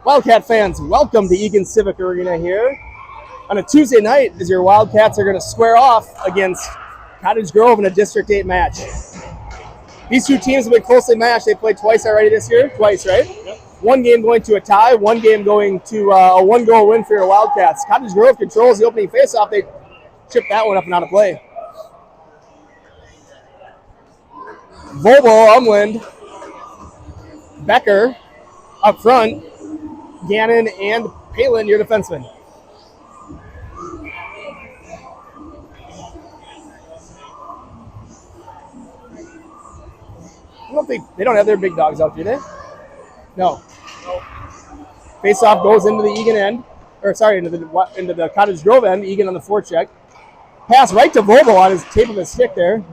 Wildcat fans, welcome to Eagan Civic Arena here on a Tuesday night as your Wildcats are going to square off against Cottage Grove in a District 8 match. These two teams have been closely matched. They played twice already this year. Twice, right? Yep. One game going to a tie, one game going to a one-goal win for your Wildcats. Cottage Grove controls the opening faceoff. They chipped that one up and out of play. Volvo, Umland, Becker up front, Gannon and Palin, your defensemen. I don't think they don't have their big dogs out, do they? No. Face-off goes into the Eagan end, into the Cottage Grove end. Eagan on the forecheck. Pass right to Volvo on his tape of his stick there.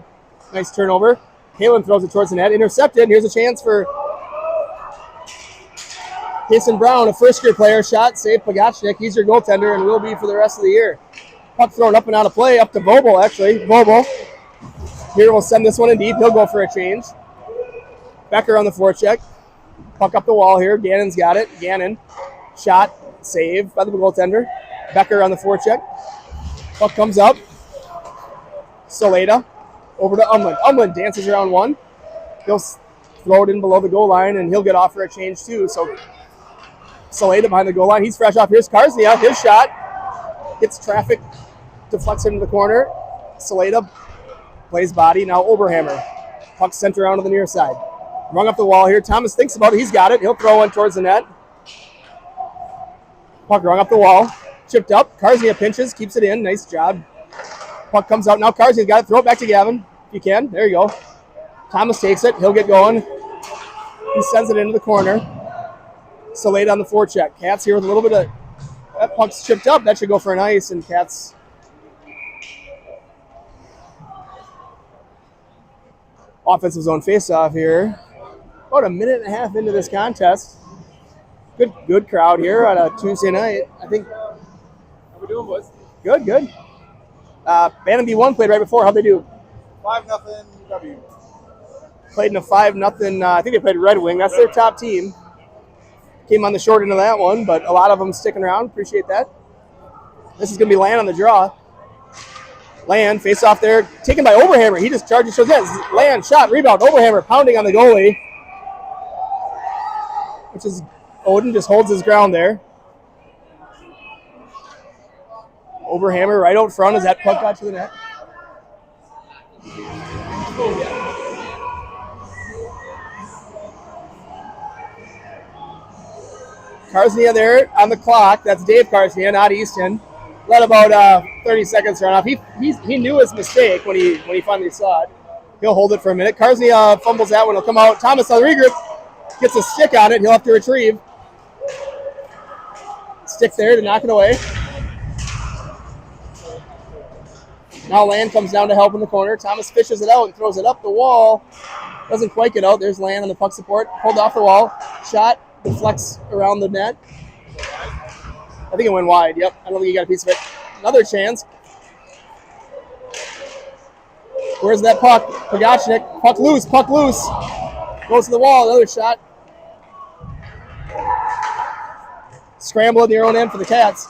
Nice turnover. Palin throws it towards the net. Intercepted. Here's a chance for Jason Brown, a first-year player. Shot, save Pagachnik. He's your goaltender and will be for the rest of the year. Puck thrown up and out of play, up to Volvo, actually. Volvo. Here we'll send this one in deep. He'll go for a change. Becker on the forecheck. Puck up the wall here. Gannon's got it. Gannon. Shot. Save by the goaltender. Becker on the forecheck. Puck comes up. Saleda. Over to Umland. Umland dances around one. He'll throw it in below the goal line, and he'll get off for a change too. So Saleda behind the goal line. He's fresh off. Here's Karsnia. His shot. Hits traffic. Deflects into the corner. Saleda plays body. Now Oberhammer. Puck sent around to the near side. Rung up the wall here. Thomas thinks about it. He's got it. He'll throw one towards the net. Puck rung up the wall. Chipped up. Karsnia pinches. Keeps it in. Nice job. Puck comes out. Now Karsnia's got it. Throw it back to Gavin if you can. There you go. Thomas takes it. He'll get going. He sends it into the corner. Salade on the forecheck. Cats here with a little bit of... That puck's chipped up. That should go for an ice. And Cats... Offensive zone face-off here. About a minute and a half into this contest. Good crowd here on a Tuesday night. I think. How we doing, boys? Good. Bantam B1 played right before. How'd they do? 5-0 W. Played in a 5-0. I think they played Red Wing. That's their top team. Came on the short end of that one, but a lot of them sticking around. Appreciate that. This is going to be Land on the draw. Land, face off there, taken by Oberhammer. He just charges, shows that. Land, shot, rebound. Oberhammer pounding on the goalie. Which is Odin just holds his ground there. Oberhammer right out front as that puck got to the net. Karsnia there on the clock. That's Dave Karsnia, not Easton. Let about 30 seconds run off. He knew his mistake when he finally saw it. He'll hold it for a minute. Karsnia fumbles that one. He'll come out. Thomas on the regroup. Gets a stick on it. He'll have to retrieve. Stick there to knock it away. Now Land comes down to help in the corner. Thomas fishes it out and throws it up the wall. Doesn't quite get out. There's Land on the puck support. Pulled off the wall. Shot. Deflects around the net. I think it went wide. Yep. I don't think he got a piece of it. Another chance. Where's that puck? Pagachnik. Puck loose. Goes to the wall. Another shot. Scramble at your own end for the Cats.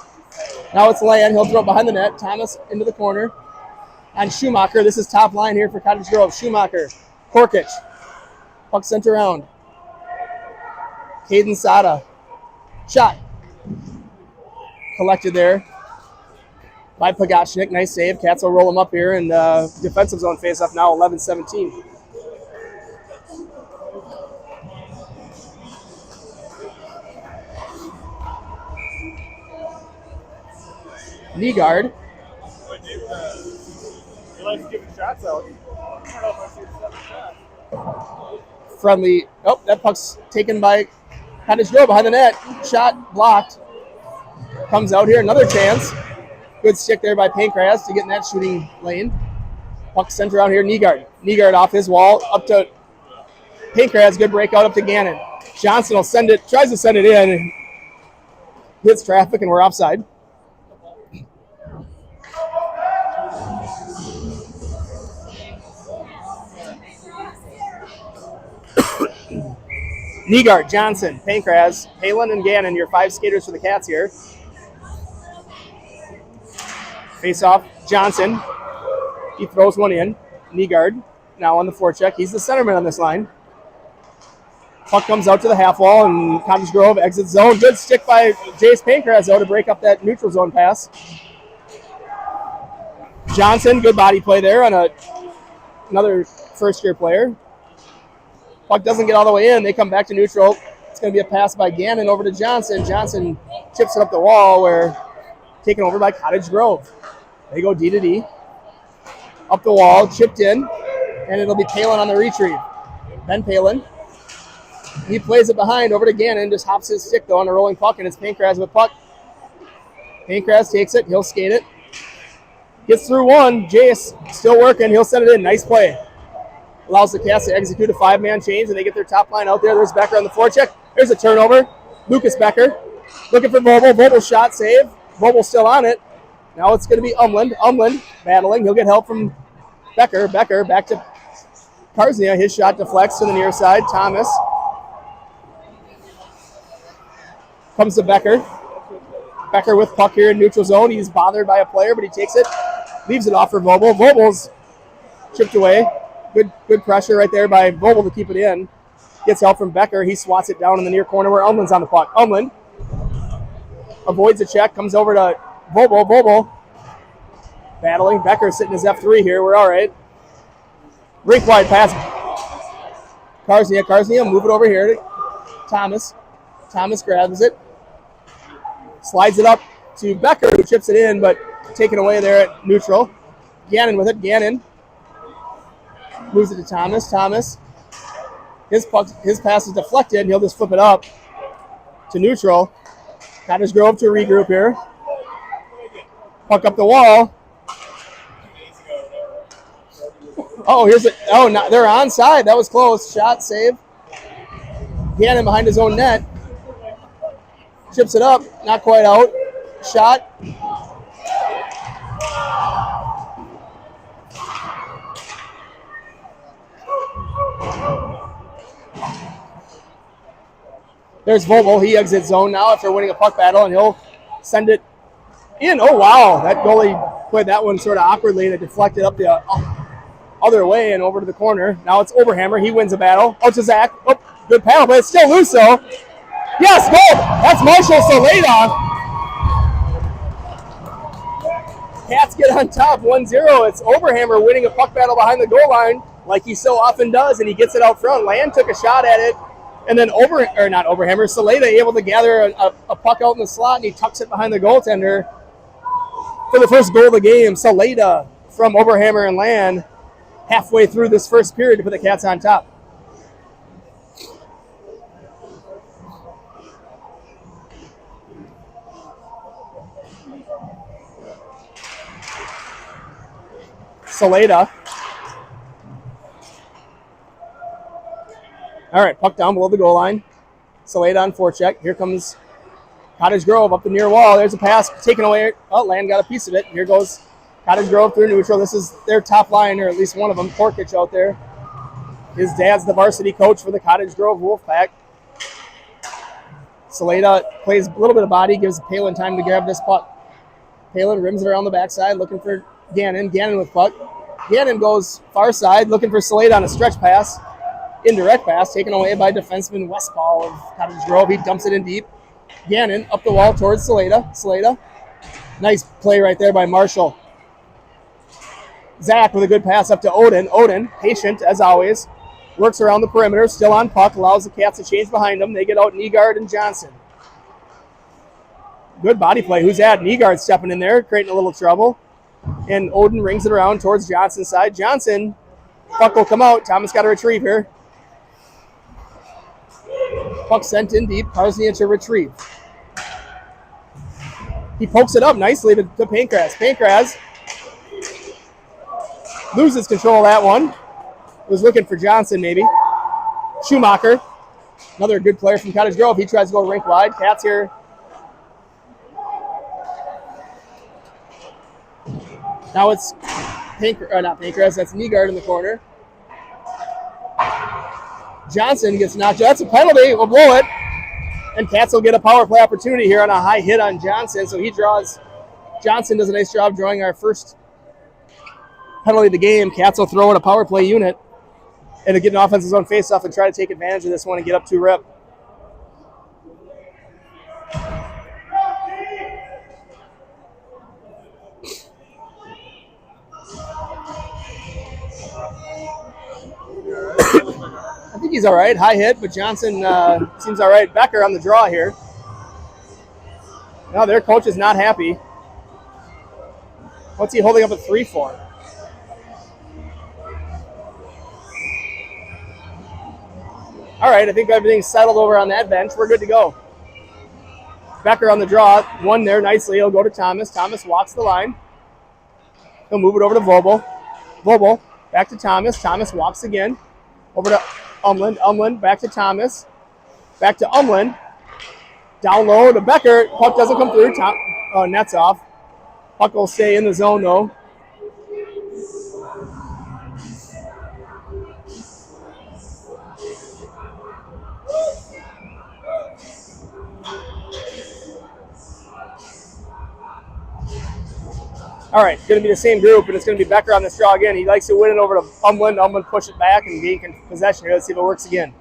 Now it's Land. He'll throw it behind the net. Thomas into the corner. On Schumacher. This is top line here for Cottage Grove. Schumacher. Korkich. Puck sent around. Caden Sada. Shot. Collected there by Pagachnik. Nice save. Cats will roll him up here. And defensive zone face-off now 11-17. Nygaard. He likes giving shots out. I don't know if I see a 7 shot. Friendly. Oh, that puck's taken by Cottage Grove behind the net. Shot blocked. Comes out here. Another chance. Good stick there by Pankraz to get in that shooting lane. Puck sent around here. Nygaard off his wall. Up to Pankraz. Good breakout up to Gannon. Johnson will send it. Tries to send it in. Hits traffic and we're offside. Nygaard, Johnson, Pankraz, Palin, and Gannon, your 5 skaters for the Cats here. Face off, Johnson. He throws one in. Nygaard now on the forecheck. He's the centerman on this line. Puck comes out to the half wall, and Cottage Grove exits zone. Good stick by Jace Pankraz, though, to break up that neutral zone pass. Johnson, good body play there on another first-year player. Puck doesn't get all the way in. They come back to neutral. It's going to be a pass by Gannon over to Johnson. Johnson chips it up the wall, where taken over by Cottage Grove. They go D to D. Up the wall, chipped in, and it'll be Palin on the retrieve. Ben Palin. He plays it behind over to Gannon, just hops his stick, though, on a rolling puck, and it's Pankraz with puck. Pankraz takes it. He'll skate it. Gets through one. Jace still working. He'll send it in. Nice play. Allows the Cats to execute a 5-man change, and they get their top line out there. There's Becker on the forecheck. There's a turnover. Lucas Becker looking for Vogel. Vogel shot save. Vogel's still on it. Now it's going to be Umland. Umland battling. He'll get help from Becker. Becker back to Karznia. His shot deflects to the near side. Thomas comes to Becker. Becker with puck here in neutral zone. He's bothered by a player, but he takes it. Leaves it off for Vogel. Vogel's chipped away. Good pressure right there by Vogel to keep it in. Gets help from Becker. He swats it down in the near corner where Umland's on the puck. Umland avoids a check. Comes over to Vogel. Vogel battling. Becker sitting his F3 here. We're all right. Rink wide pass. Karznia. Move it over here to Thomas. Thomas grabs it. Slides it up to Becker, who chips it in, but taken away there at neutral. Gannon with it. Gannon moves it to Thomas. Thomas. His pass is deflected, and he'll just flip it up to neutral. Cottage Grove to regroup here. Puck up the wall. Oh, here's it. Oh, no, they're onside. That was close. Shot, save. Gannon behind his own net. Chips it up. Not quite out. Shot. There's Vogel. He exits zone now after winning a puck battle, and he'll send it in. Oh, wow. That goalie played that one sort of awkwardly, and it deflected up the other way and over to the corner. Now it's Oberhammer. He wins a battle. Oh, to Zach. Oh, good paddle, but it's still loose, though. Yes, goal. That's Marshall Saleda. Cats get on top, 1-0. It's Oberhammer winning a puck battle behind the goal line, like he so often does, and he gets it out front. Land took a shot at it, and then Saleda able to gather a puck out in the slot, and he tucks it behind the goaltender for the first goal of the game. Saleda from Oberhammer and Land halfway through this first period to put the Cats on top. Saleda. All right, puck down below the goal line. Saleda on forecheck. Here comes Cottage Grove up the near wall. There's a pass taken away. Oh, Land got a piece of it. Here goes Cottage Grove through neutral. This is their top line, or at least one of them. Porkich out there. His dad's the varsity coach for the Cottage Grove Wolfpack. Saleda plays a little bit of body, gives Palin time to grab this puck. Palin rims it around the backside, looking for Gannon. Gannon with puck. Gannon goes far side, looking for Saleda on a stretch pass. Indirect pass, taken away by defenseman Westball of Cottage Grove. He dumps it in deep. Gannon up the wall towards Saleda. Saleda. Nice play right there by Marshall. Zach with a good pass up to Odin. Odin, patient as always. Works around the perimeter, still on puck. Allows the Cats to change behind them. They get out Nygaard and Johnson. Good body play. Who's that? Nygaard stepping in there, creating a little trouble. And Odin rings it around towards Johnson's side. Johnson, puck will come out. Thomas got to retrieve here. Puck sent in deep. Karznia to retrieve. He pokes it up nicely to Pankraz. Pankraz loses control of that one. Was looking for Johnson maybe. Schumacher, another good player from Cottage Grove. He tries to go rink wide. Cats here. Now it's not Pankraz, that's Nygaard in the corner. Johnson gets knocked out. That's a penalty. We'll blow it. And Cats will get a power play opportunity here on a high hit on Johnson. So he draws. Johnson does a nice job drawing our first penalty of the game. Cats will throw in a power play unit and to get an offensive zone face-off and try to take advantage of this one and get up 2 rep. I think he's all right. High hit, but Johnson seems all right. Becker on the draw here. Now their coach is not happy. What's he holding up a 3 for? All right, I think everything's settled over on that bench. We're good to go. Becker on the draw. 1 there nicely. He'll go to Thomas. Thomas walks the line. He'll move it over to Vobel. Vobel back to Thomas. Thomas walks again. Over to Umland. Umland back to Thomas. Back to Umland. Down low to Becker. Puck doesn't come through. Net's off. Puck will stay in the zone though. All right, going to be the same group, and it's going to be Becker on this draw again. He likes to win it over to Umland. Umland push it back and gain possession here. Let's see if it works again.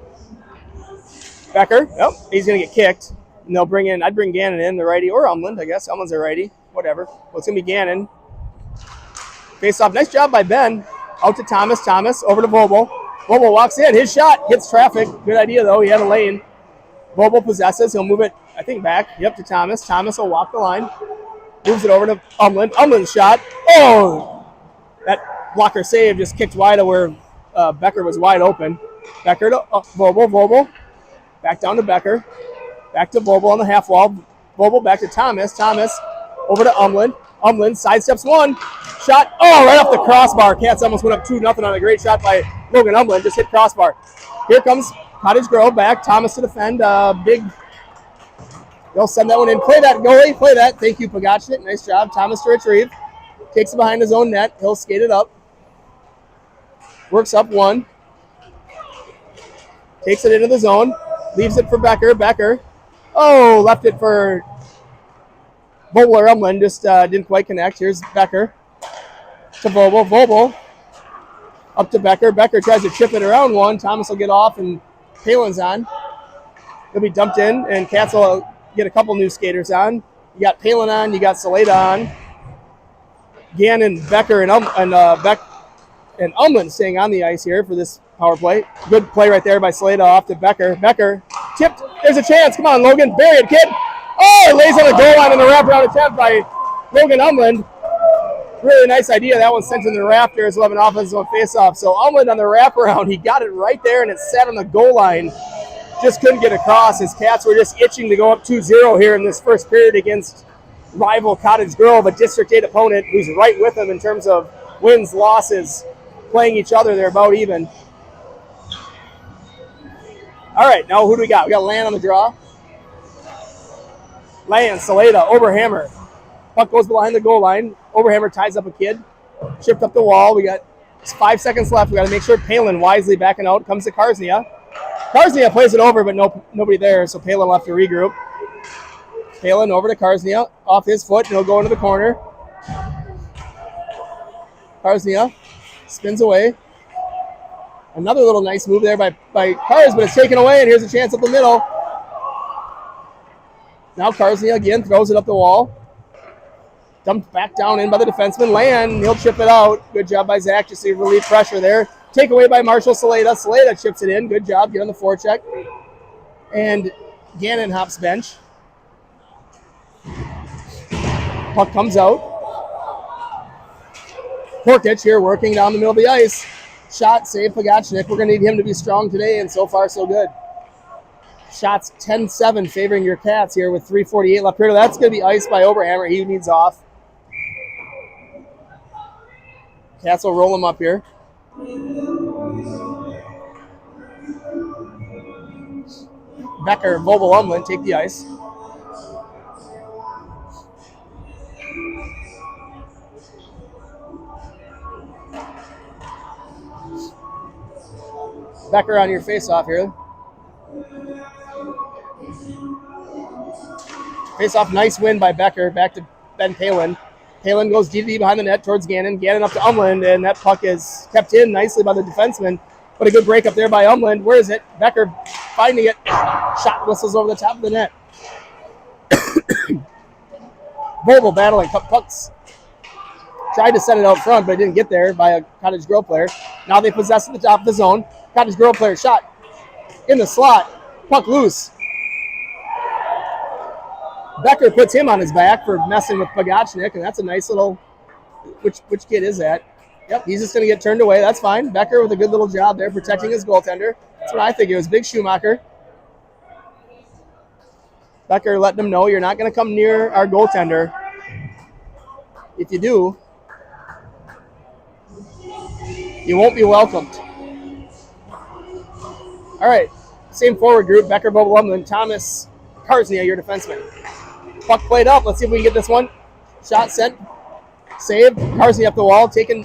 Becker, nope, he's going to get kicked. And they'll bring in, I'd bring Gannon in, the righty, or Umland, I guess. Umland's a righty, whatever. Well, it's going to be Gannon. Face off, nice job by Ben. Out to Thomas, Thomas, over to Vobel. Vobel walks in, his shot hits traffic. Good idea, though, he had a lane. Vobel possesses, he'll move it, I think, back. Yep, to Thomas. Thomas will walk the line. Moves it over to Umland. Umland's shot. Oh! That blocker save just kicked wide of where Becker was wide open. Becker to Vobel. Vobel. Back down to Becker. Back to Vobel on the half wall. Vobel back to Thomas. Thomas over to Umland. Umland sidesteps 1. Shot. Oh, right off the crossbar. Cats almost went up 2-0 on a great shot by Logan Umland. Just hit crossbar. Here comes Cottage Grove back. Thomas to defend. Big. They'll send that one in. Play that, goalie. Play that. Thank you, Pagachnik. Nice job. Thomas to retrieve. Takes it behind his own net. He'll skate it up. Works up 1. Takes it into the zone. Leaves it for Becker. Becker. Oh, left it for Vobel or Umland. Just didn't quite connect. Here's Becker. To Vobel. Vobel. Up to Becker. Becker tries to chip it around 1. Thomas will get off and Palin's on. He'll be dumped in and Cats will get a couple new skaters on. You got Palin on, you got Saleda on. Gannon, Becker, and Umland staying on the ice here for this power play. Good play right there by Saleda off to Becker. Becker tipped. There's a chance. Come on, Logan. Bury it, kid. Oh, it lays on the goal line in the wraparound attempt by Logan Umland. Really nice idea. That one's sent in the rafters. 11 offensive face-off. So Umland on the wraparound. He got it right there, and it sat on the goal line. Just couldn't get across. His Cats were just itching to go up 2-0 here in this first period against rival Cottage Grove, a District 8 opponent who's right with them in terms of wins, losses, playing each other. They're about even. All right, now who do we got? We got Land on the draw. Land, Saleda, Oberhammer. Puck goes behind the goal line. Oberhammer ties up a kid. Chipped up the wall. We got 5 seconds left. We got to make sure Palin wisely backing out. Comes to Karsnia. Karsnia plays it over, but nobody there, so Palin left to regroup. Palin over to Karsnia, off his foot, and he'll go into the corner. Karsnia spins away. Another little nice move there by Kars, but it's taken away, and here's a chance up the middle. Now Karsnia again throws it up the wall. Dumped back down in by the defenseman. Land, he'll chip it out. Good job by Zach, just to relieve pressure there. Take away by Marshall Saleda. Saleda chips it in. Good job. Get on the forecheck. And Gannon hops bench. Puck comes out. Porkich here working down the middle of the ice. Shot, save Pagachnik. We're going to need him to be strong today, and so far so good. Shots 10-7 favoring your Cats here with 3:48 left period. That's going to be iced by Oberhammer. He needs off. Cats will roll him up here. Becker, Vobel, Umland take the ice. Becker on your face-off here. Face-off, nice win by Becker. Back to Ben Palin. Palin goes deep behind the net towards Gannon. Gannon up to Umland, and that puck is kept in nicely by the defenseman. But a good break up there by Umland. Where is it? Becker finding it. Shot whistles over the top of the net. Vogel battling. Pucks tried to set it out front, but it didn't get there by a Cottage Grove player. Now they possess at the top of the zone. Cottage Grove player shot in the slot. Puck loose. Becker puts him on his back for messing with Pagachnik, and that's a nice little. Which kid is that? Yep, he's just going to get turned away. That's fine. Becker with a good little job there protecting his goaltender. That's what I think it was. Big Schumacher. Becker letting them know you're not going to come near our goaltender. If you do, you won't be welcomed. All right, same forward group. Becker, Vogel, Umland, Thomas, Karsnia, your defenseman. Puck played up. Let's see if we can get this one. Shot sent. Save. Karsnia up the wall. Taken.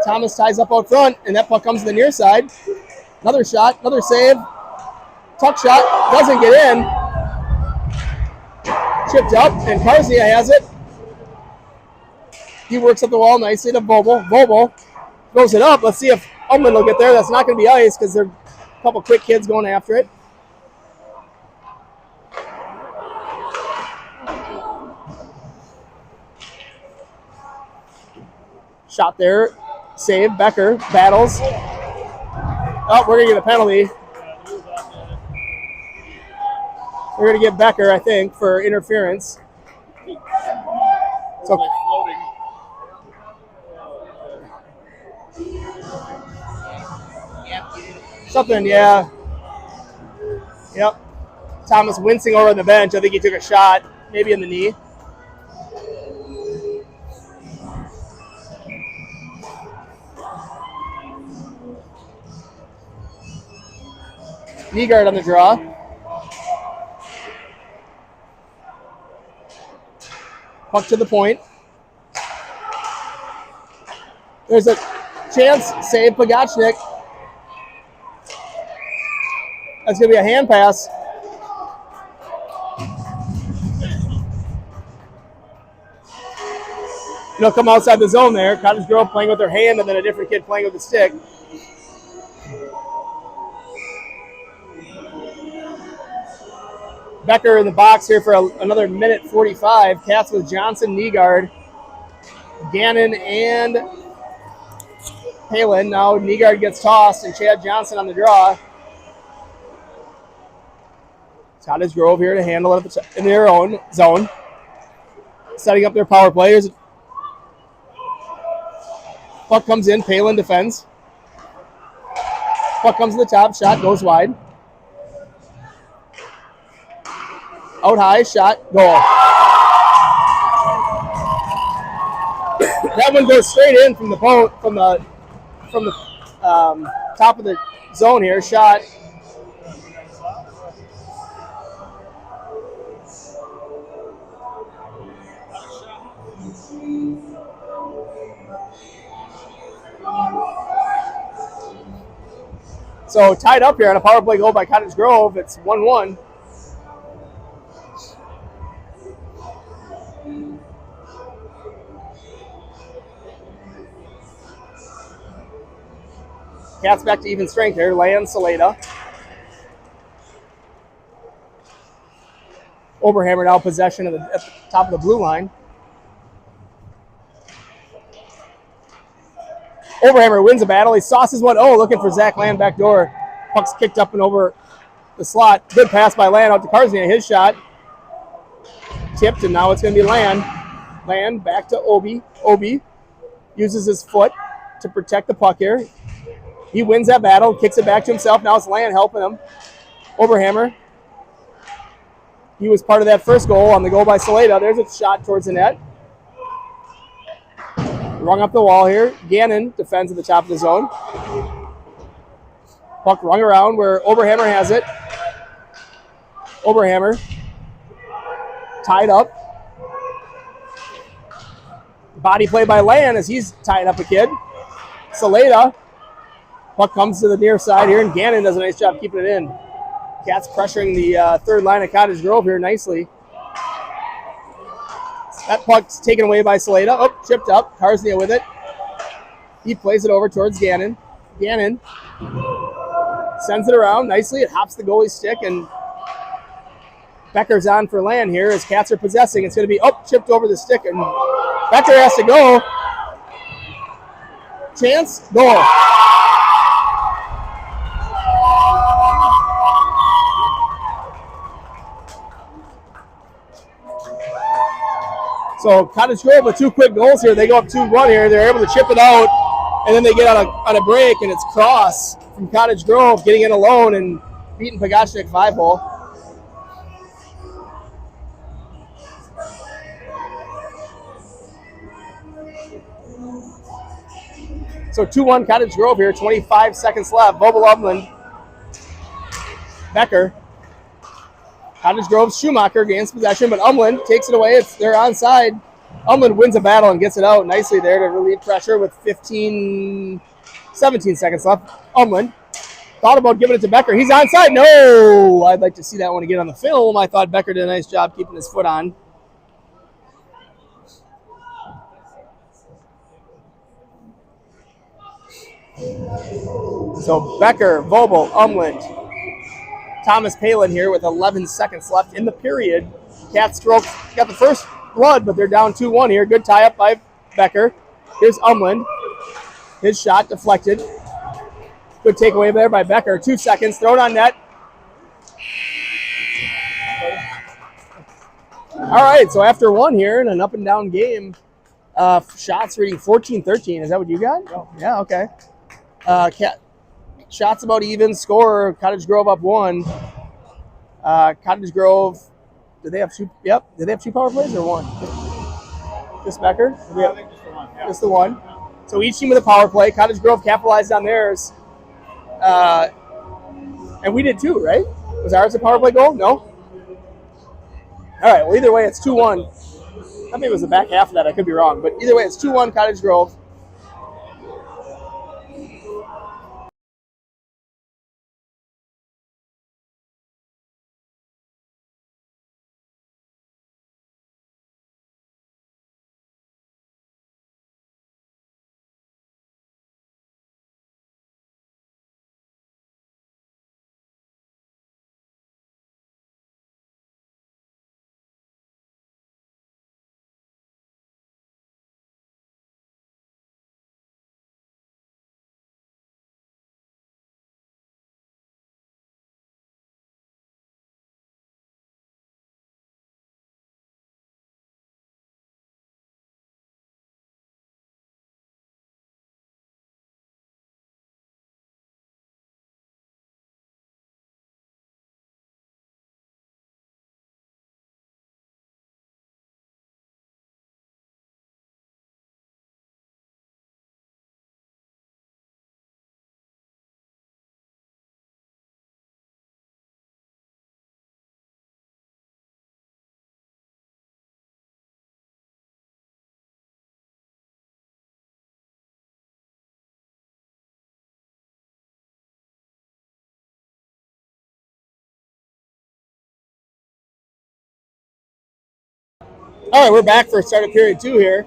Thomas ties up out front, and that puck comes to the near side. Another shot. Another save. Tuck shot. Doesn't get in. Chipped up, and Karsnia has it. He works up the wall nicely to Vogel. Vogel throws it up. Let's see if Umland will get there. That's not going to be ice because there are a couple quick kids going after it. Shot there. Save. Becker battles. Oh, we're going to get a penalty. We're going to get Becker, I think, for interference. So, something, yeah. Yep. Thomas wincing over on the bench. I think he took a shot, maybe in the knee. Nygaard on the draw. Puck to the point. There's a chance. Save Pagachnik. That's going to be a hand pass. It'll come outside the zone there. Cottage Grove playing with their hand and then a different kid playing with the stick. Becker in the box here for another minute 45. Cats with Johnson, Nygaard, Gannon, and Palin. Now Nygaard gets tossed and Chad Johnson on the draw. Cottage Grove here to handle it in their own zone. Setting up their power players. Puck comes in. Palin defends. Puck comes to the top. Shot goes wide. Out high, shot, goal. That one goes straight in from the boat, from the top of the zone here. Shot. So tied up here on a power play goal by Cottage Grove. It's 1-1. Cats back to even strength here. Land Saleda. Oberhammer now possession at the top of the blue line. Oberhammer wins a battle. He sauces one. Oh, looking for Zach Land back door. Puck's kicked up and over the slot. Good pass by Land out to Karsnia. His shot. Tipped, and now it's going to be Land. Land back to Obi. Obi uses his foot to protect the puck here. He wins that battle, kicks it back to himself. Now it's Land helping him. Oberhammer. He was part of that first goal on the goal by Saleda. There's a shot towards the net. Rung up the wall here. Gannon defends at the top of the zone. Puck rung around where Oberhammer has it. Oberhammer tied up. Body play by Land as he's tying up a kid. Saleda Puck comes to the near side here, and Gannon does a nice job keeping it in. Cats pressuring the third line of Cottage Grove here nicely. That puck's taken away by Saleda. Oh, chipped up. Karsnia with it. He plays it over towards Gannon. Gannon sends it around nicely. It hops the goalie's stick, and Becker's on for land here as Cats are possessing. It's going to be chipped over the stick, and Becker has to go. Chance, goal. So Cottage Grove with 2 quick goals here. They go up 2-1 here. They're able to chip it out, and then they get on a break, and it's Cross from Cottage Grove getting in alone and beating Pagashnik 5-hole. So 2-1 Cottage Grove here, 25 seconds left. Vobel Umland, Becker. Cottage Grove, Schumacher gains possession, but Umland takes it away. They're onside. Umland wins a battle and gets it out nicely there to relieve pressure with 17 seconds left. Umland thought about giving it to Becker. He's onside. No! I'd like to see that one again on the film. I thought Becker did a nice job keeping his foot on. So Becker, Vobel, Umland, Thomas Palin here with 11 seconds left in the period. Cats got the first blood, but they're down 2-1 here. Good tie-up by Becker. Here's Umland. His shot deflected. Good takeaway there by Becker. 2 seconds. Thrown on net. All right, so after 1 here in an up-and-down game, shots reading 14-13. Is that what you got? No. Yeah, okay. Shots about even. Score, Cottage Grove up 1. Cottage Grove, did they have 2? Yep. Did they have 2 power plays or 1? Just Becker? I think just the one. Yeah. Just the 1. So each team with a power play. Cottage Grove capitalized on theirs. And we did too, right? Was ours a power play goal? No? All right, well, either way, it's 2-1. I think it was the back half of that. I could be wrong. But either way, it's 2-1 Cottage Grove. All right, we're back for start of period 2 here.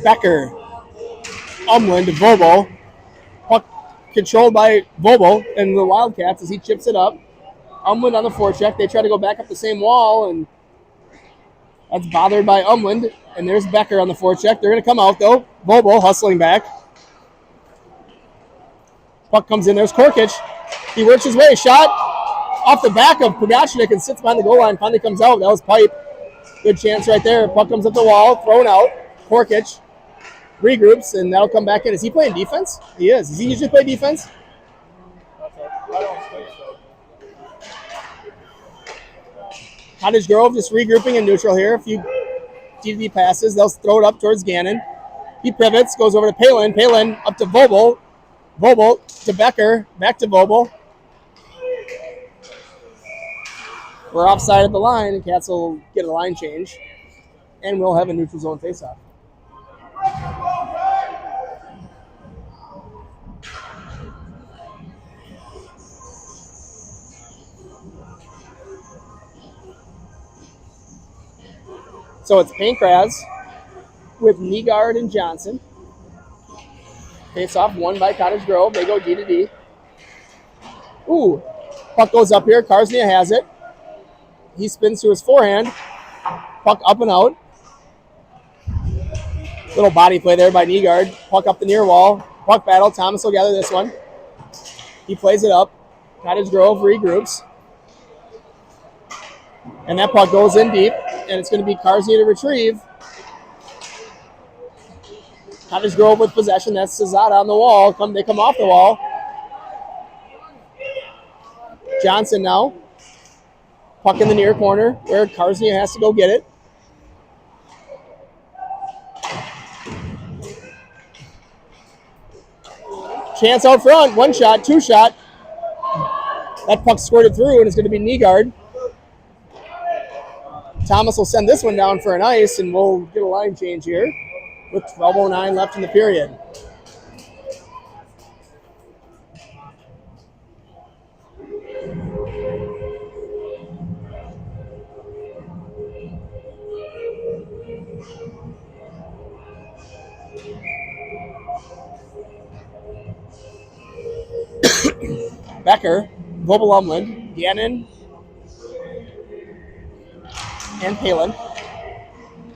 Becker, Umland, Vobel. Puck controlled by Vobel and the Wildcats as he chips it up. Umland on the forecheck. They try to go back up the same wall, and that's bothered by Umland. And there's Becker on the forecheck. They're going to come out, though. Vobel hustling back. Puck comes in. There's Korkich. He works his way. Shot off the back of Pagashnik and sits behind the goal line. Finally comes out. That was pipe. Good chance right there. Puck comes up the wall. Thrown out. Korkich regroups, and that'll come back in. Is he playing defense? He is. Does he usually play defense? I don't think so. Cottage Grove just regrouping in neutral here. A few DD passes. They'll throw it up towards Gannon. He pivots, goes over to Palin. Palin up to Vobel. Vobel to Becker. Back to Vobel. We're offside at the line, and Cats will get a line change. And we'll have a neutral zone faceoff. So it's Pankraz with Nygaard and Johnson. Face off won by Cottage Grove. They go D to D. Ooh, puck goes up here. Karsnia has it. He spins to his forehand. Puck up and out. Little body play there by Nygaard. Puck up the near wall. Puck battle. Thomas will gather this one. He plays it up. Cottage Grove regroups. And that puck goes in deep. And it's going to be Karsnia to retrieve. Cottage Grove with possession. That's Cesada on the wall. They come off the wall. Johnson now. Puck in the near corner where Karsnia has to go get it. Chance out front. One shot, two shot. That puck squirted through, and it's going to be Nygaard. Thomas will send this one down for an ice, and we'll get a line change here with 12:09 left in the period. Becker, Vobel-Umland, Gannon, and Palin.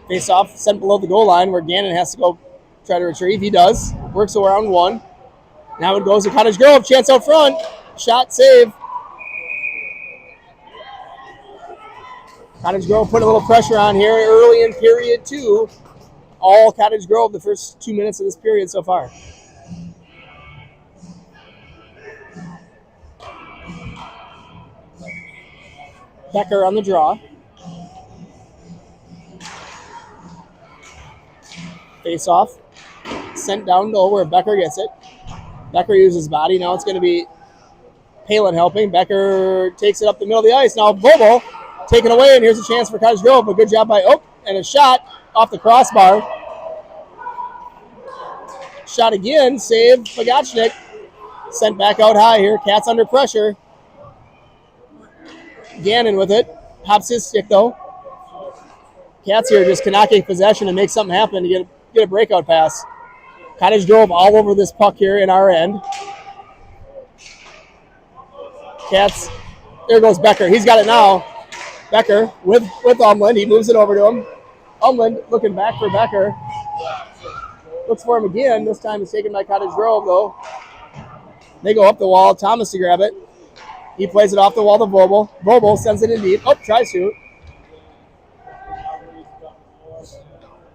Face off, sent below the goal line where Gannon has to go try to retrieve. He does. Works around one. Now it goes to Cottage Grove. Chance out front. Shot, save. Cottage Grove put a little pressure on here early in period 2. All Cottage Grove the first 2 minutes of this period so far. Becker on the draw. Face off. Sent down low where Becker gets it. Becker uses his body. Now it's going to be Palin helping. Becker takes it up the middle of the ice. Now Bobo taken away, and here's a chance for Cottage Grove. A good job by Oak, and a shot off the crossbar. Shot again. Save Pagachnik. Sent back out high here. Cats under pressure. Gannon with it. Hops his stick, though. Cats here just cannot get possession and make something happen to get a breakout pass. Cottage Grove all over this puck here in our end. Cats. There goes Becker. He's got it now. Becker with Umland. He moves it over to him. Umland looking back for Becker. Looks for him again. This time it's taken by Cottage Grove, though. They go up the wall. Thomas to grab it. He plays it off the wall to Vobel. Vobel sends it in deep. Oh, tries to.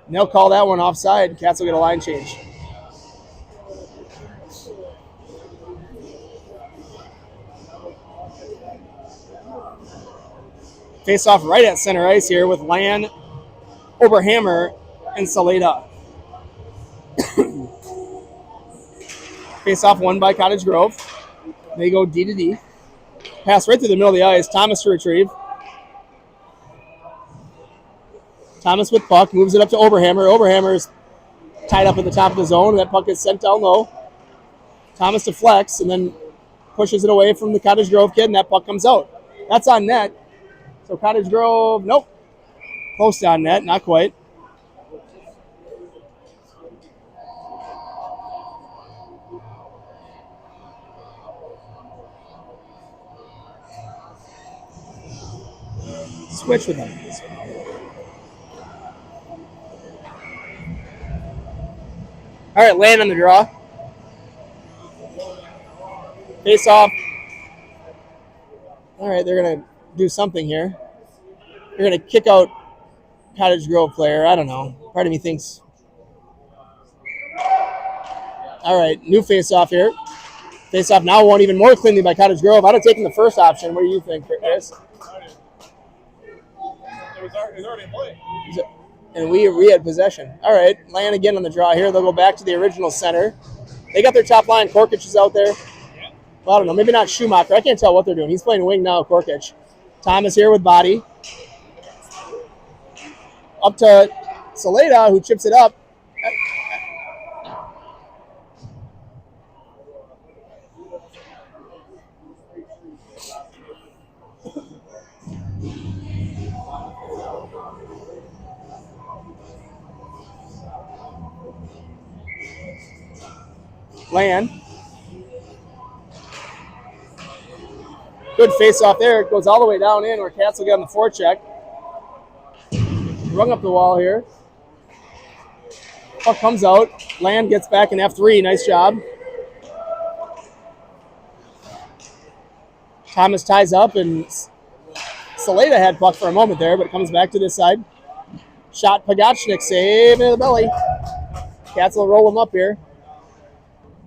And they'll call that one offside. Cats will get a line change. Face off right at center ice here with Lan, Oberhammer, and Saleda. Face off won by Cottage Grove. They go D to D. Pass right through the middle of the ice. Thomas to retrieve. Thomas with puck. Moves it up to Oberhammer. Oberhammer's tied up at the top of the zone. That puck is sent down low. Thomas to flex and then pushes it away from the Cottage Grove kid, and that puck comes out. That's on net. So Cottage Grove, nope. Close to on net, not quite. Switch with them. All right, Land on the draw. Face off. All right, they're going to do something here. They're going to kick out Cottage Grove player. I don't know. Part of me thinks. All right, new face off here. Face off now won even more cleanly by Cottage Grove. I'd have taken the first option. What do you think, Chris? It was already in play. And we had possession. All right, Land again on the draw here. They'll go back to the original center. They got their top line. Korkich is out there. Well, I don't know. Maybe not Schumacher. I can't tell what they're doing. He's playing wing now, Korkich. Thomas here with body. Up to Saleda, who chips it up. Land. Good face off there. It goes all the way down in where Cats will get on the forecheck. Rung up the wall here. Puck comes out. Land gets back in F3. Nice job. Thomas ties up, and Saleda had puck for a moment there, but it comes back to this side. Shot Pagachnik, save in the belly. Cats will roll him up here.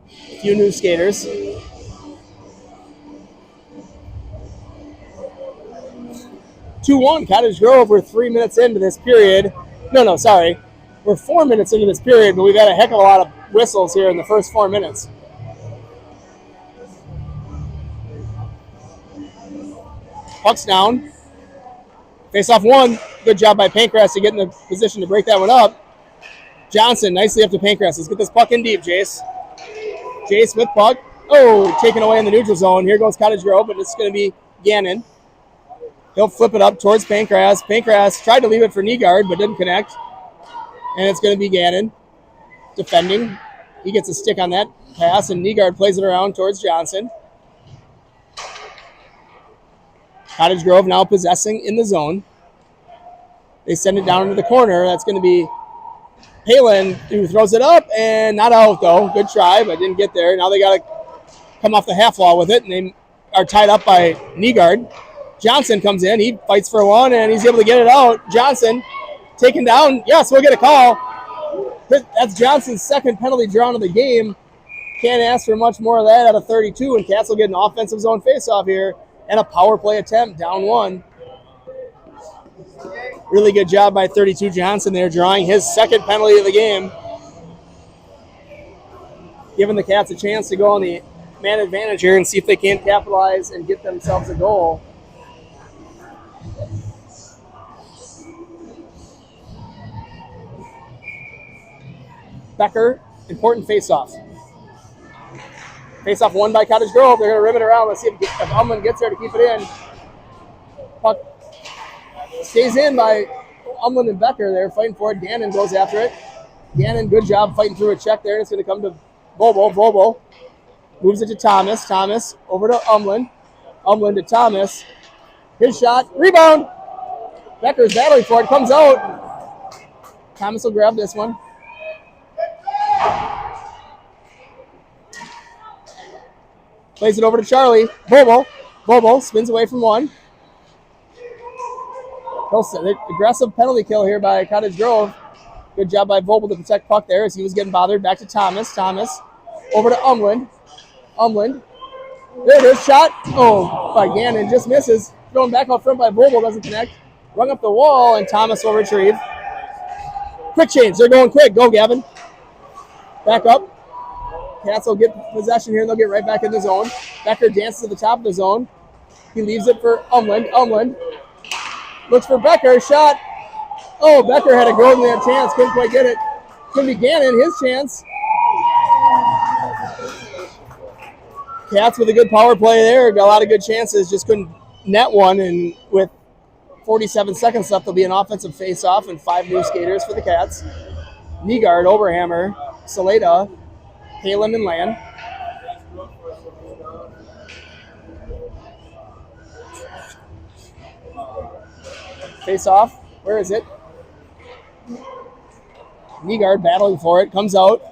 A few new skaters. (2-1) Cottage Grove. We're 3 minutes into this period. No, sorry. We're 4 minutes into this period, but we've had a heck of a lot of whistles here in the first 4 minutes. Puck's down. Face off one. Good job by Pancras to get in the position to break that one up. Johnson nicely up to Pancras. Let's get this puck in deep, Jace. Jace with puck. Oh, taken away in the neutral zone. Here goes Cottage Grove, but it's going to be Gannon. He'll flip it up towards Pancras. Pancras tried to leave it for Nygaard, but didn't connect. And it's going to be Gannon defending. He gets a stick on that pass, and Nygaard plays it around towards Johnson. Cottage Grove now possessing in the zone. They send it down into the corner. That's going to be Palin, who throws it up, and not out, though. Good try, but didn't get there. Now they got to come off the half wall with it, and they are tied up by Nygaard. Johnson comes in. He fights for one, and he's able to get it out. Johnson taken down. Yes, we'll get a call. That's Johnson's second penalty drawn of the game. Can't ask for much more of that out of 32, and Cats will get an offensive zone faceoff here and a power play attempt, down one. Really good job by 32 Johnson there, drawing his second penalty of the game. Giving the Cats a chance to go on the man advantage here and see if they can't capitalize and get themselves a goal. Becker, important face-off. Face-off won by Cottage Grove. They're going to rim it around. Let's see if Umland gets there to keep it in. Puck stays in by Umland and Becker. They're fighting for it. Gannon goes after it. Gannon, good job fighting through a check there. And it's going to come to Bobo. Bobo moves it to Thomas. Thomas over to Umland. Umland to Thomas. His shot. Rebound. Becker's battling for it. Comes out. Thomas will grab this one. Plays it over to Charlie. Bobo. Bobo spins away from one. Aggressive penalty kill here by Cottage Grove. Good job by Vogel to protect puck there as he was getting bothered. Back to Thomas. Thomas over to Umland. Umland. There it is. Shot. Oh, by Gannon. Just misses. Thrown back out front by Vogel. Doesn't connect. Rung up the wall, and Thomas will retrieve. Quick change. They're going quick. Go, Gavin. Back up. Cats will get possession here, and they'll get right back in the zone. Becker dances to the top of the zone. He leaves it for Umland. Umland looks for Becker. Shot. Oh, Becker had a golden man chance. Couldn't quite get it. Could be Gannon. His chance. Cats with a good power play there. Got a lot of good chances. Just couldn't net one. And with 47 seconds left, there'll be an offensive face-off and 5 new skaters for the Cats. Nygaard, Oberhammer, Saleda, Palin, and Land. Face off. Where is it? Nygaard battling for it. Comes out.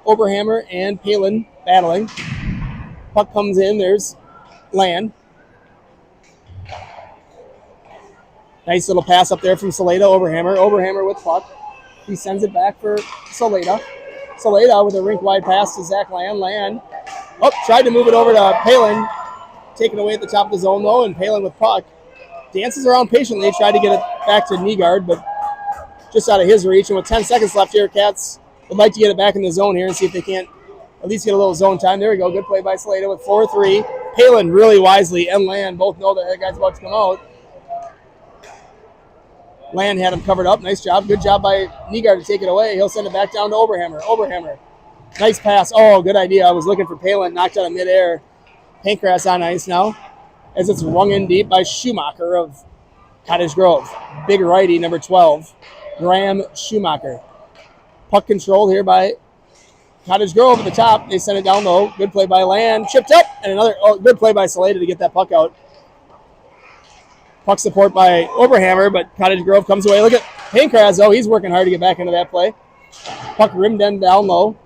Oberhammer and Palin battling. Puck comes in. There's Land. Nice little pass up there from Saleda. Oberhammer. Oberhammer with puck. He sends it back for Saleda. Saleda with a rink-wide pass to Zach Land. Land. Oh, tried to move it over to Palin. Taken away at the top of the zone, though, and Palin with puck. Dances around patiently. Tried to get it back to Nygaard, but just out of his reach. And with 10 seconds left here, Cats would like to get it back in the zone here and see if they can't at least get a little zone time. There we go. Good play by Saleda with 4-3. Palin really wisely and Land both know that that guy's about to come out. Land had him covered up. Nice job. Good job by Nygaard to take it away. He'll send it back down to Oberhammer. Oberhammer. Nice pass. Oh, good idea. I was looking for Palin. Knocked out of midair. Pancras on ice now as it's rung in deep by Schumacher of Cottage Grove. Big righty, number 12. Graham Schumacher. Puck controlled here by Cottage Grove at the top. They send it down low. Good play by Land. Chipped up. And another good play by Salada to get that puck out. Puck support by Oberhammer, but Cottage Grove comes away. Look at Pankraz, though. He's working hard to get back into that play. Puck rimmed in down low.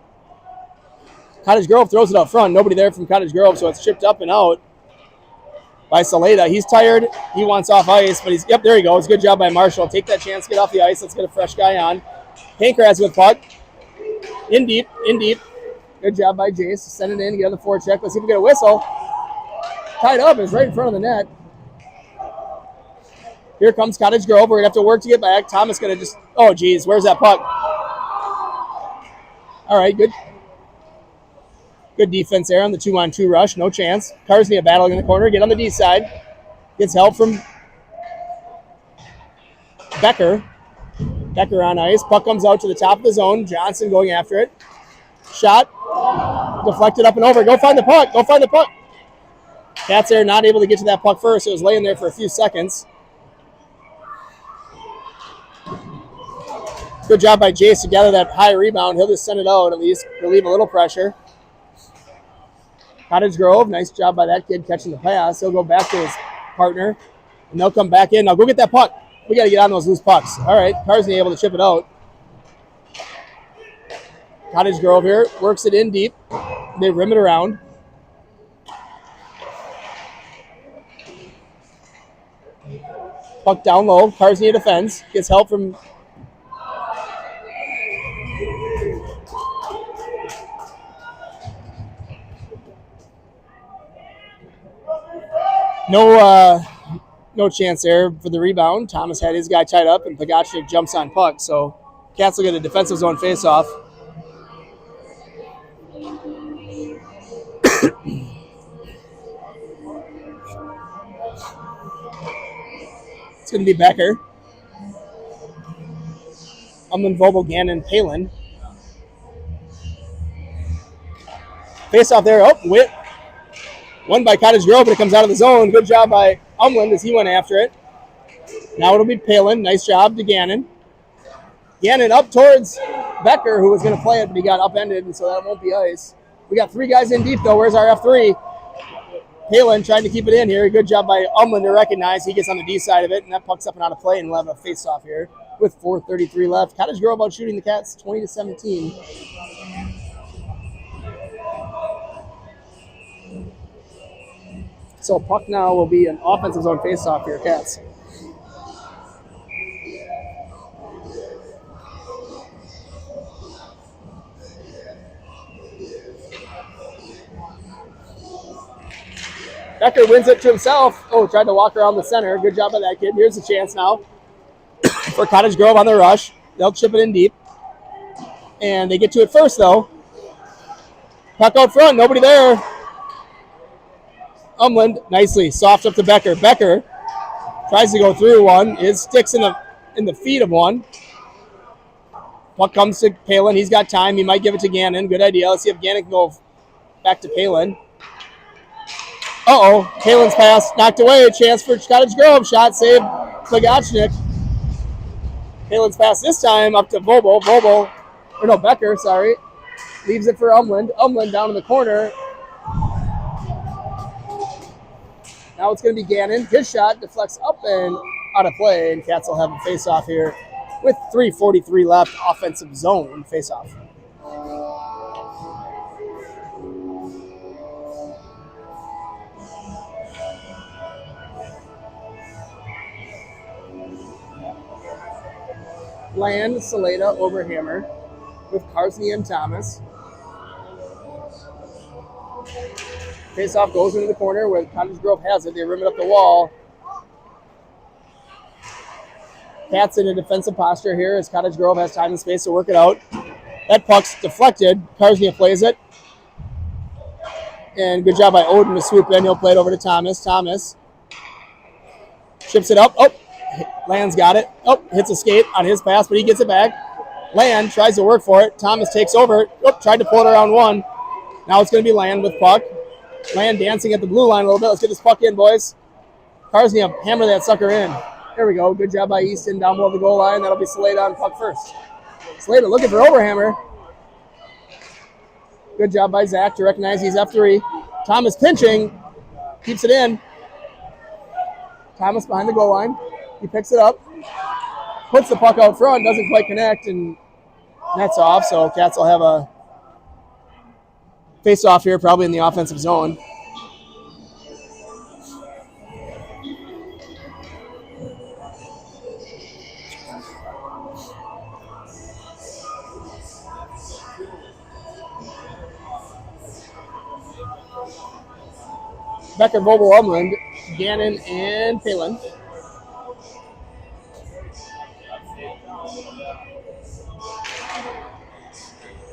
Cottage Grove throws it out front. Nobody there from Cottage Grove, so it's chipped up and out by Salada. He's tired. He wants off ice, but yep, there he goes. Good job by Marshall. Take that chance, get off the ice. Let's get a fresh guy on. Pankraz with puck. In deep. Good job by Jace. Send it in, get on the forecheck. Let's see if we get a whistle. Tied up is right in front of the net. Here comes Cottage Grove. We're going to have to work to get back. Thomas going to just, oh, geez, where's that puck? All right, good. Good defense there on the 2-on-2 rush. No chance. Karsnia battling in the corner. Get on the D side. Gets help from Becker. Becker on ice. Puck comes out to the top of the zone. Johnson going after it. Shot. Deflected up and over. Go find the puck. Go find the puck. Cats there not able to get to that puck first. It was laying there for a few seconds. Good job by Jace to gather that high rebound. He'll just send it out at least. Relieve a little pressure. Cottage Grove, nice job by that kid catching the pass. He'll go back to his partner, and they'll come back in. Now go get that puck. We got to get on those loose pucks. All right, Carsney able to chip it out. Cottage Grove here works it in deep. They rim it around. Puck down low. Carsney defends. Gets help from no chance there for the rebound. Thomas had his guy tied up, and Pagachnik jumps on puck. So Cats will get a defensive zone faceoff. It's going to be Becker. Vogel, Gannon, Palin. Faceoff there. Oh, Witt. Won by Cottage Grove, but it comes out of the zone. Good job by Umland as he went after it. Now it'll be Palin. Nice job to Gannon. Gannon up towards Becker, who was going to play it, but he got upended, and so that won't be ice. We got 3 guys in deep, though. Where's our F3? Palin trying to keep it in here. Good job by Umland to recognize. He gets on the D side of it, and that puck's up and out of play, and we'll have a face-off here with 4:33 left. Cottage Grove out shooting the Cats 20-17. So puck now will be an offensive zone face-off here, Cats. Becker wins it to himself. Oh, tried to walk around the center. Good job by that kid. Here's the chance now for Cottage Grove on the rush. They'll chip it in deep. And they get to it first, though. Puck out front. Nobody there. Umland nicely soft up to Becker. Becker tries to go through one. It sticks in the feet of one. Puck comes to Palin. He's got time. He might give it to Gannon. Good idea. Let's see if Gannon can go back to Palin. Uh-oh. Palin's pass knocked away. A chance for Cottage Grove. Shot saved Pagachnik. Palin's pass this time up to Becker, sorry. Leaves it for Umland. Umland down in the corner. Now it's going to be Gannon. His shot deflects up and out of play, and Cats will have a face-off here with 3:43 left. Offensive zone face-off. Land, Salada, Oberhammer with Carsney and Thomas. Face-off goes into the corner where Cottage Grove has it. They rim it up the wall. Cats in a defensive posture here as Cottage Grove has time and space to work it out. That puck's deflected. Carsney plays it. And good job by Odin to swoop in. He'll play it over to Thomas. Thomas chips it up. Oh, Land's got it. Oh, hits a skate on his pass, but he gets it back. Land tries to work for it. Thomas takes over. Oh, tried to pull it around one. Now it's going to be Land with puck. Land dancing at the blue line a little bit. Let's get this puck in, boys. Carsney hammer that sucker in. There we go. Good job by Easton down below the goal line. That'll be Salada on puck first. Slater looking for overhammer. Good job by Zach to recognize he's F3. Thomas pinching. Keeps it in. Thomas behind the goal line. He picks it up. Puts the puck out front. Doesn't quite connect. And nets off. So Cats will have a face-off here, probably in the offensive zone. Becker, Vogel, Umland, Gannon, and Palin.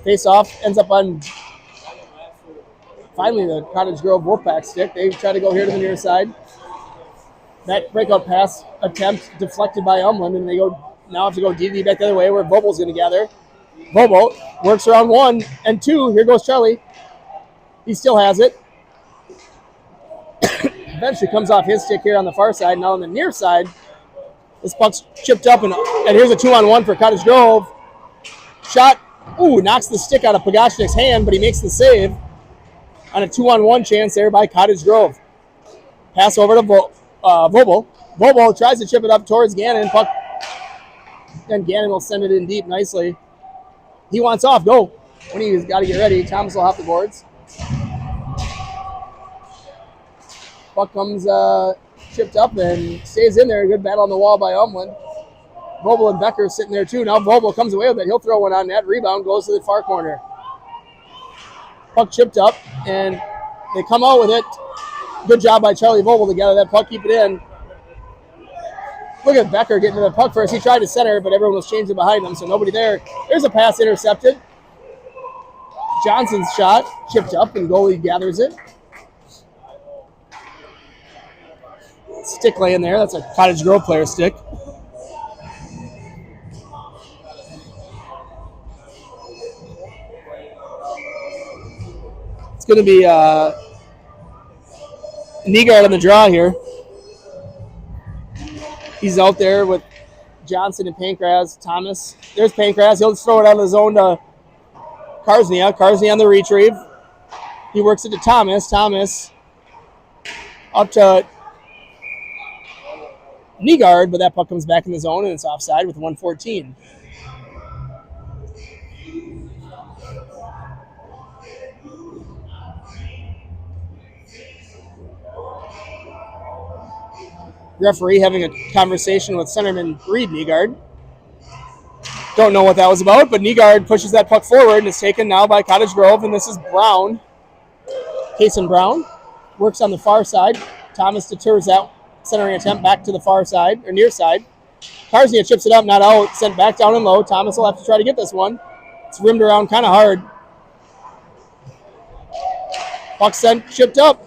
Face-off ends up on finally the Cottage Grove Wolfpack stick. They try to go here to the near side. That breakout pass attempt deflected by Umland, and they now have to go DD back the other way where Vogel's going to gather. Vogel works around 1 and 2. Here goes Charlie. He still has it. Eventually comes off his stick here on the far side. Now on the near side, this puck's chipped up, and here's a 2-on-1 for Cottage Grove. Shot, knocks the stick out of Pagashnik's hand, but he makes the save on a 2-on-1 chance there by Cottage Grove. Pass over to Vogel. Vogel tries to chip it up towards Gannon. Puck, and Gannon will send it in deep nicely. He wants off. Go. When he's got to get ready, Thomas will hop the boards. Puck comes chipped up and stays in there. Good battle on the wall by Umland. Vogel and Becker sitting there too. Now Vogel comes away with it. He'll throw one on net. Rebound goes to the far corner. Puck chipped up, and they come out with it. Good job by Charlie Vogel to gather that puck, keep it in. Look at Becker getting to the puck first. He tried to center, but everyone was changing behind him, so nobody there. There's a pass intercepted. Johnson's shot chipped up, and goalie gathers it. Stick laying there. That's a Cottage Grove player stick. It's going to be Nygaard on the draw here. He's out there with Johnson and Pankraz. Thomas. There's Pankraz. He'll just throw it out of the zone to Karsnia. Karsnia on the retrieve. He works it to Thomas. Thomas up to Nygaard, but that puck comes back in the zone, and it's offside with 1:14. Referee having a conversation with centerman Reed Nygaard. Don't know what that was about, but Nygaard pushes that puck forward and is taken now by Cottage Grove, and this is Brown. Kason Brown works on the far side. Thomas deters that centering attempt back to the far side, or near side. Karsnia chips it up, not out, sent back down and low. Thomas will have to try to get this one. It's rimmed around kind of hard. Puck sent, chipped up.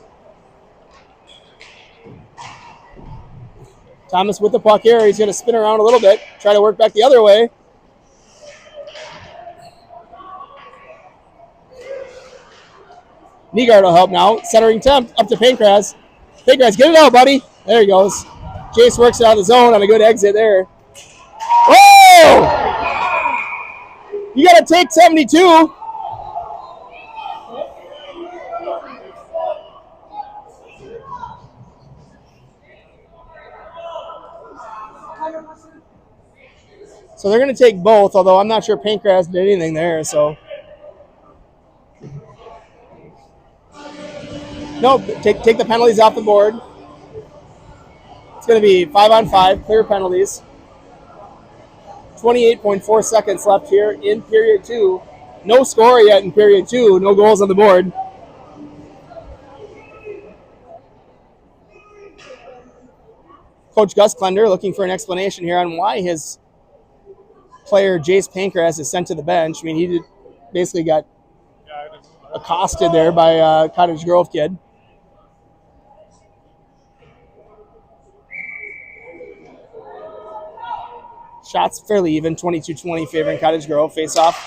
Thomas with the puck here. He's going to spin around a little bit, try to work back the other way. Nygaard will help now. Centering attempt up to Pankraz. Pankraz, get it out, buddy. There he goes. Jace works it out of the zone on a good exit there. Oh! You got to take 72. So they're going to take both, although I'm not sure Pankraz did anything there. So, nope, take the penalties off the board. It's going to be 5-on-5, clear penalties. 28.4 seconds left here in period 2. No score yet in period 2. No goals on the board. Coach Gus Klender looking for an explanation here on why his player Jace Pankraz is sent to the bench. I mean, he basically got accosted there by a Cottage Grove kid. Shots fairly even, 22-20 favoring Cottage Grove. Face off.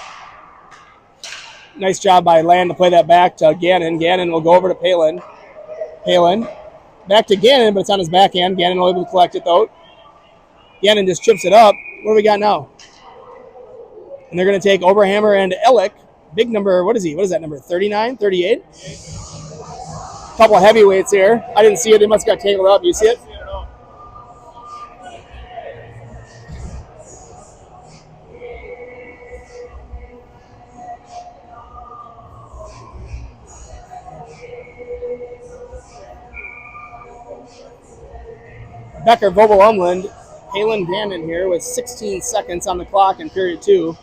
Nice job by Land to play that back to Gannon. Gannon will go over to Palin. Palin back to Gannon, but it's on his backhand. Gannon will be able to collect it though. Gannon just chips it up. What do we got now? And they're going to take Oberhammer and Ellick. Big number, what is he? What is that number? 39, 38? Couple of heavyweights here. I didn't see it. They must have got tangled up. You see it? Becker, Vogel, Umland, Halen Bannon here with 16 seconds on the clock in period 2.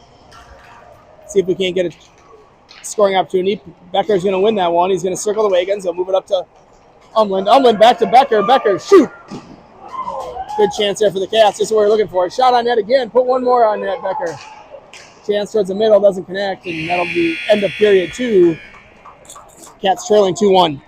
See if we can't get a scoring opportunity. Becker's going to win that one. He's going to circle the wagons. He'll move it up to Umland. Umland back to Becker. Becker, shoot! Good chance there for the Cats. This is what we're looking for. Shot on net again. Put one more on net, Becker. Chance towards the middle. Doesn't connect, and that'll be end of period 2. Cats trailing 2-1.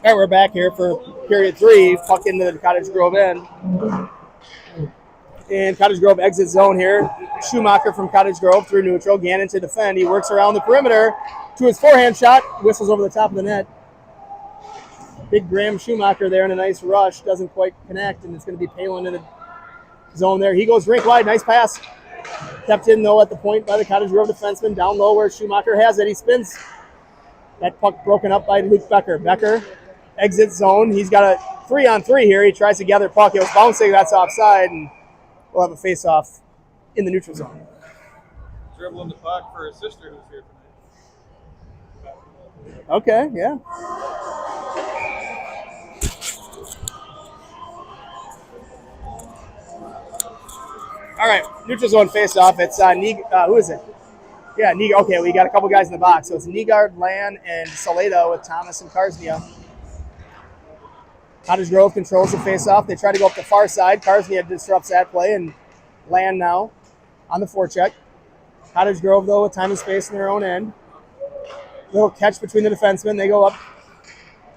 All right, we're back here for period 3. Puck into the Cottage Grove end. And Cottage Grove exit zone here. Schumacher from Cottage Grove through neutral. Gannon to defend. He works around the perimeter to his forehand shot. Whistles over the top of the net. Big Graham Schumacher there in a nice rush. Doesn't quite connect, and it's going to be Palin in the zone there. He goes rink wide. Nice pass. Kept in, though, at the point by the Cottage Grove defenseman. Down low where Schumacher has it. He spins. That puck broken up by Luke Becker. Becker, exit zone. He's got a 3-on-3 here. He tries to gather puck. It was bouncing. That's offside, and we'll have a face-off in the neutral zone. Dribbling the puck for his sister who's here tonight. Okay, yeah. All right, neutral zone face-off. It's who is it? Yeah, okay, we got a couple guys in the box. So it's Nygaard, Lan, and Saleda with Thomas and Karsnia. Cottage Grove controls the face-off. They try to go up the far side. Karsnia disrupts that play, and Lan now on the forecheck. Cottage Grove, though, with time and space in their own end. Little catch between the defensemen. They go up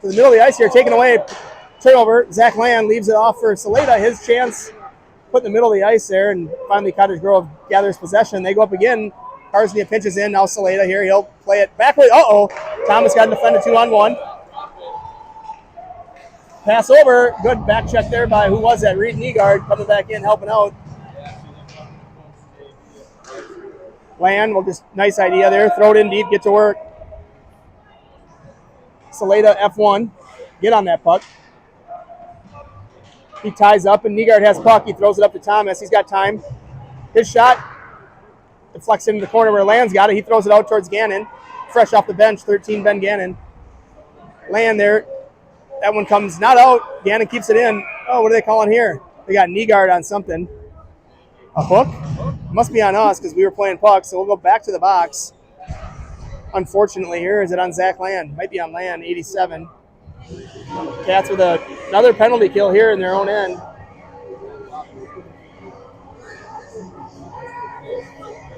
to the middle of the ice here, taken away. Turnover. Zach Lan leaves it off for Saleda. His chance put in the middle of the ice there, and finally Cottage Grove gathers possession. They go up again. Karsnia pinches in. Now Saleda here. He'll play it backward. Uh-oh. Thomas got defended 2-on-1. Pass over. Good back check there by, who was that? Reed Nygaard coming back in, helping out. Land, well, just nice idea there. Throw it in deep, get to work. Saleda F1. Get on that puck. He ties up, and Nygaard has puck. He throws it up to Thomas. He's got time. His shot. Deflects into the corner where Land's got it. He throws it out towards Gannon. Fresh off the bench, 13 Ben Gannon. Land there. That one comes not out. Gannon keeps it in. Oh, what are they calling here? They got knee guard on something. A hook? Must be on us because we were playing puck, so we'll go back to the box. Unfortunately here, is it on Zach Land? Might be on Land, 87. Cats with another penalty kill here in their own end.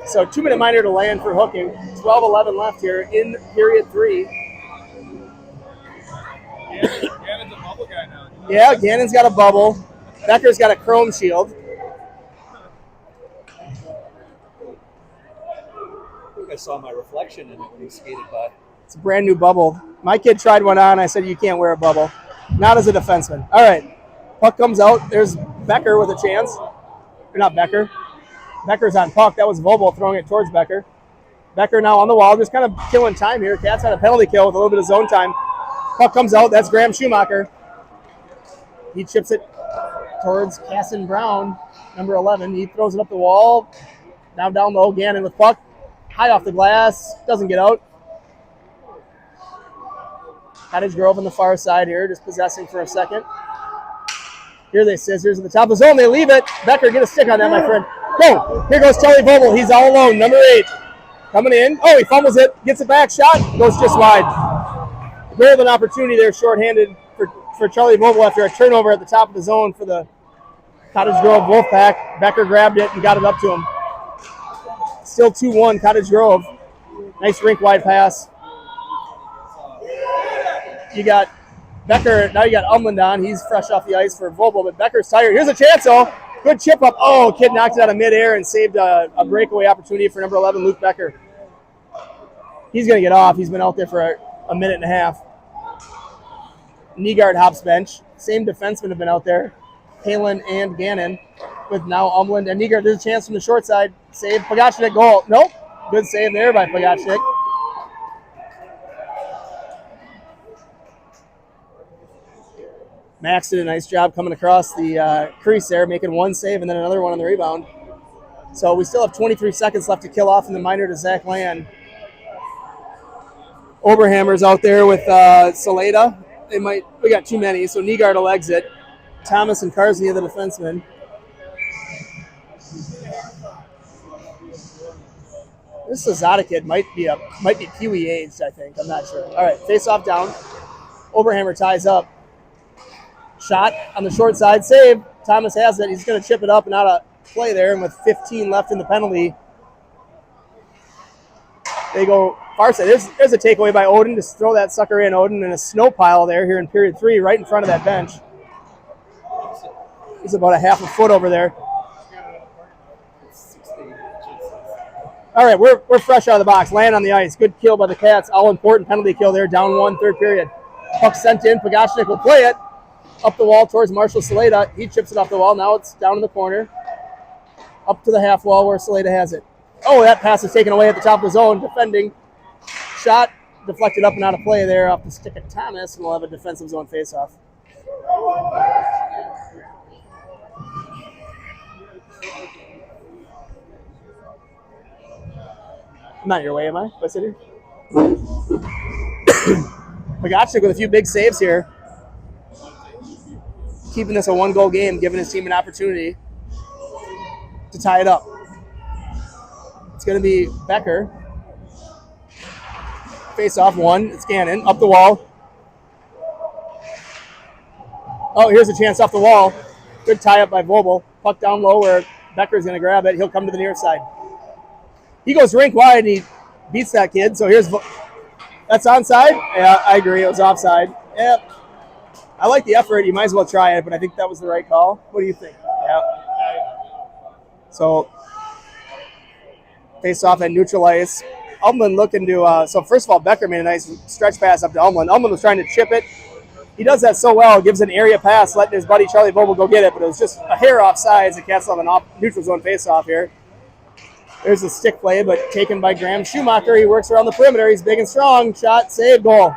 So 2-minute minor to Land for hooking. 12-11 left here in period 3. Gannon's a bubble guy now. Yeah, Gannon's got a bubble. Becker's got a chrome shield. I think I saw my reflection in it when he skated by. It's a brand new bubble. My kid tried one on. I said, you can't wear a bubble. Not as a defenseman. All right. Puck comes out. There's Becker with a chance. Or not Becker. Becker's on puck. That was Vobel throwing it towards Becker. Becker now on the wall, just kind of killing time here. Cats had a penalty kill with a little bit of zone time. Puck comes out. That's Graham Schumacher. He chips it towards Casson Brown, number 11. He throws it up the wall. Now down low. Gannon with puck. High off the glass. Doesn't get out. Cottage Grove on the far side here, just possessing for a second. Here they scissors at the top of the zone. They leave it. Becker, get a stick on that, my friend. Go. Here goes Charlie Vogel. He's all alone. Number 8. Coming in. Oh, he fumbles it. Gets it back. Shot. Goes just wide. Golden opportunity there, shorthanded for Charlie Vogel after a turnover at the top of the zone for the Cottage Grove Wolfpack. Becker grabbed it and got it up to him. Still 2-1 Cottage Grove. Nice rink-wide pass. You got Becker, now you got Umland on. He's fresh off the ice for Vogel, but Becker's tired. Here's a chance, though. Good chip up. Oh, kid knocked it out of midair and saved a breakaway opportunity for number 11, Luke Becker. He's going to get off. He's been out there for a minute and a half. Nygaard hops bench. Same defensemen have been out there. Palin and Gannon with now Umland and Nygaard. There's a chance from the short side. Save. Pagachnik goal. Nope. Good save there by Pagachnik. Max did a nice job coming across the crease there, making one save and then another one on the rebound. So we still have 23 seconds left to kill off in the minor to Zach Land. Oberhammer's out there with Saleda. We got too many, so Nygaard will exit. Thomas and Karsny are the defensemen. This Lazada kid might be Pee-wee aged, I think. I'm not sure. All right, face off down. Oberhammer ties up. Shot on the short side, save. Thomas has it. He's going to chip it up and out of play there. And with 15 left in the penalty, they go far side. There's a takeaway by Odin. Just throw that sucker in, Odin, in a snow pile there here in period 3, right in front of that bench. He's about a half a foot over there. All right, we're fresh out of the box. Land on the ice. Good kill by the Cats. All important penalty kill there. Down 1, third period. Puck sent in. Pagachnik will play it. Up the wall towards Marshall Saleda. He chips it off the wall. Now it's down in the corner. Up to the half wall where Saleda has it. Oh, that pass is taken away at the top of the zone. Defending. Shot deflected up and out of play there off the stick of Thomas, and we'll have a defensive zone faceoff. I'm not your way, am I? What's it here? Pagachnik with a few big saves here. Keeping this a 1-goal game, giving his team an opportunity to tie it up. It's going to be Becker. Face off 1. It's Gannon. Up the wall. Oh, here's a chance off the wall. Good tie up by Vobel. Puck down low where Becker's going to grab it. He'll come to the near side. He goes rink wide and he beats that kid. So here's that's onside. Yeah, I agree. It was offside. Yep. I like the effort. You might as well try it, but I think that was the right call. What do you think? Yeah. So, face off at neutral ice. Umland looking to, so first of all, Becker made a nice stretch pass up to Umland. Umland was trying to chip it. He does that so well. Gives an area pass, letting his buddy Charlie Vogel go get it, but it was just a hair offside. The Cats have an neutral zone face off here. There's a stick play, but taken by Graham Schumacher. He works around the perimeter. He's big and strong. Shot, save, goal.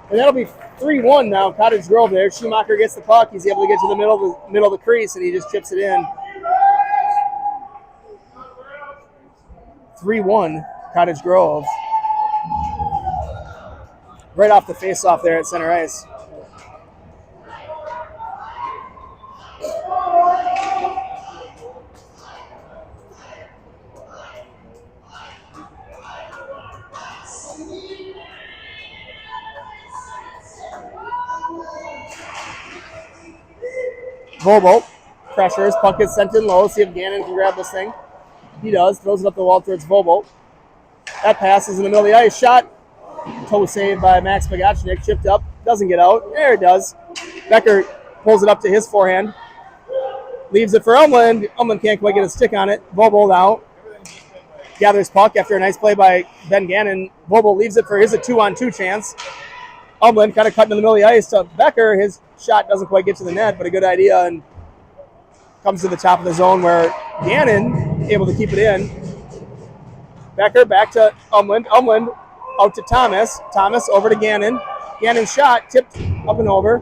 And that'll be 3-1 now, Cottage Grove there. Schumacher gets the puck. He's able to get to the middle of the crease, and he just chips it in. 3-1, Cottage Grove. Right off the face-off there at center ice. Bobo pressures, puck gets sent in low. See if Gannon can grab this thing. He does, throws it up the wall towards Bobo. That pass is in the middle of the ice. Shot, toe saved by Max Pogachnik. Chipped up, doesn't get out. There it does. Becker pulls it up to his forehand. Leaves it for Umland. Umland can't quite get a stick on it. Bobo now gathers puck after a nice play by Ben Gannon. Bobo leaves it for his 2-on-2 chance. Umland kind of cutting in the middle of the ice to Becker. His shot doesn't quite get to the net, but a good idea, and comes to the top of the zone where Gannon able to keep it in. Becker back to Umland. Umland out to Thomas. Thomas over to Gannon. Gannon's shot tipped up and over.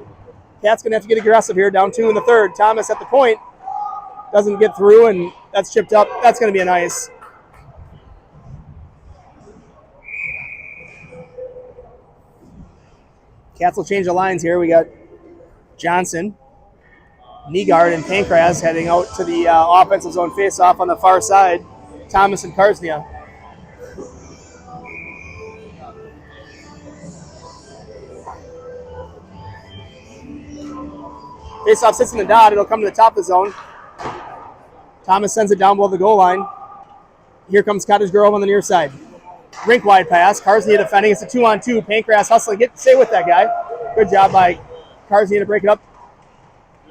Cat's going to have to get aggressive here. Down 2 in the third. Thomas at the point. Doesn't get through, and that's chipped up. That's going to be an ice. Cats will change the lines here. We got Johnson, Nygaard, and Pankraz heading out to the offensive zone face-off on the far side. Thomas and Karsnia. Face-off sits in the dot. It'll come to the top of the zone. Thomas sends it down below the goal line. Here comes Cottage Grove on the near side. Rink-wide pass. Karsnia defending. It's a 2-on-2. Pankraz hustling. Stay with that guy. Good job by Karsnia to break it up.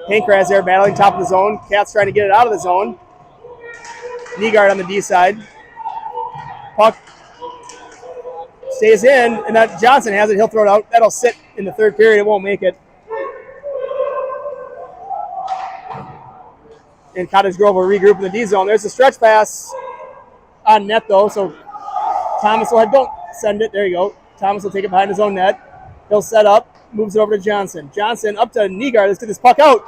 Pankraz there battling top of the zone. Cats trying to get it out of the zone. Nygaard on the D side. Puck stays in, and that Johnson has it. He'll throw it out. That'll sit in the third period. It won't make it. And Cottage Grove will regroup in the D zone. There's a stretch pass on net, though, so Thomas will head. Don't send it. There you go. Thomas will take it behind his own net. He'll set up. Moves it over to Johnson. Johnson up to Nygaard. Let's get this puck out.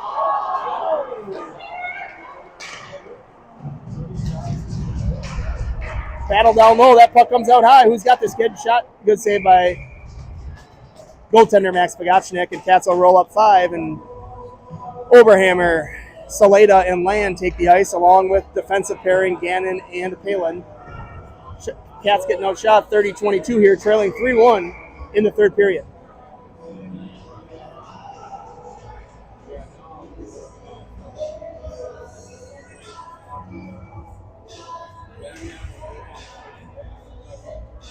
Battle down low. That puck comes out high. Who's got this kid? Shot. Good save by goaltender Max Pogachnik. And Cats will roll up 5. And Oberhammer, Saleda, and Land take the ice along with defensive pairing Gannon and Palin. Cats getting outshot 30-22 here, trailing 3-1 in the third period.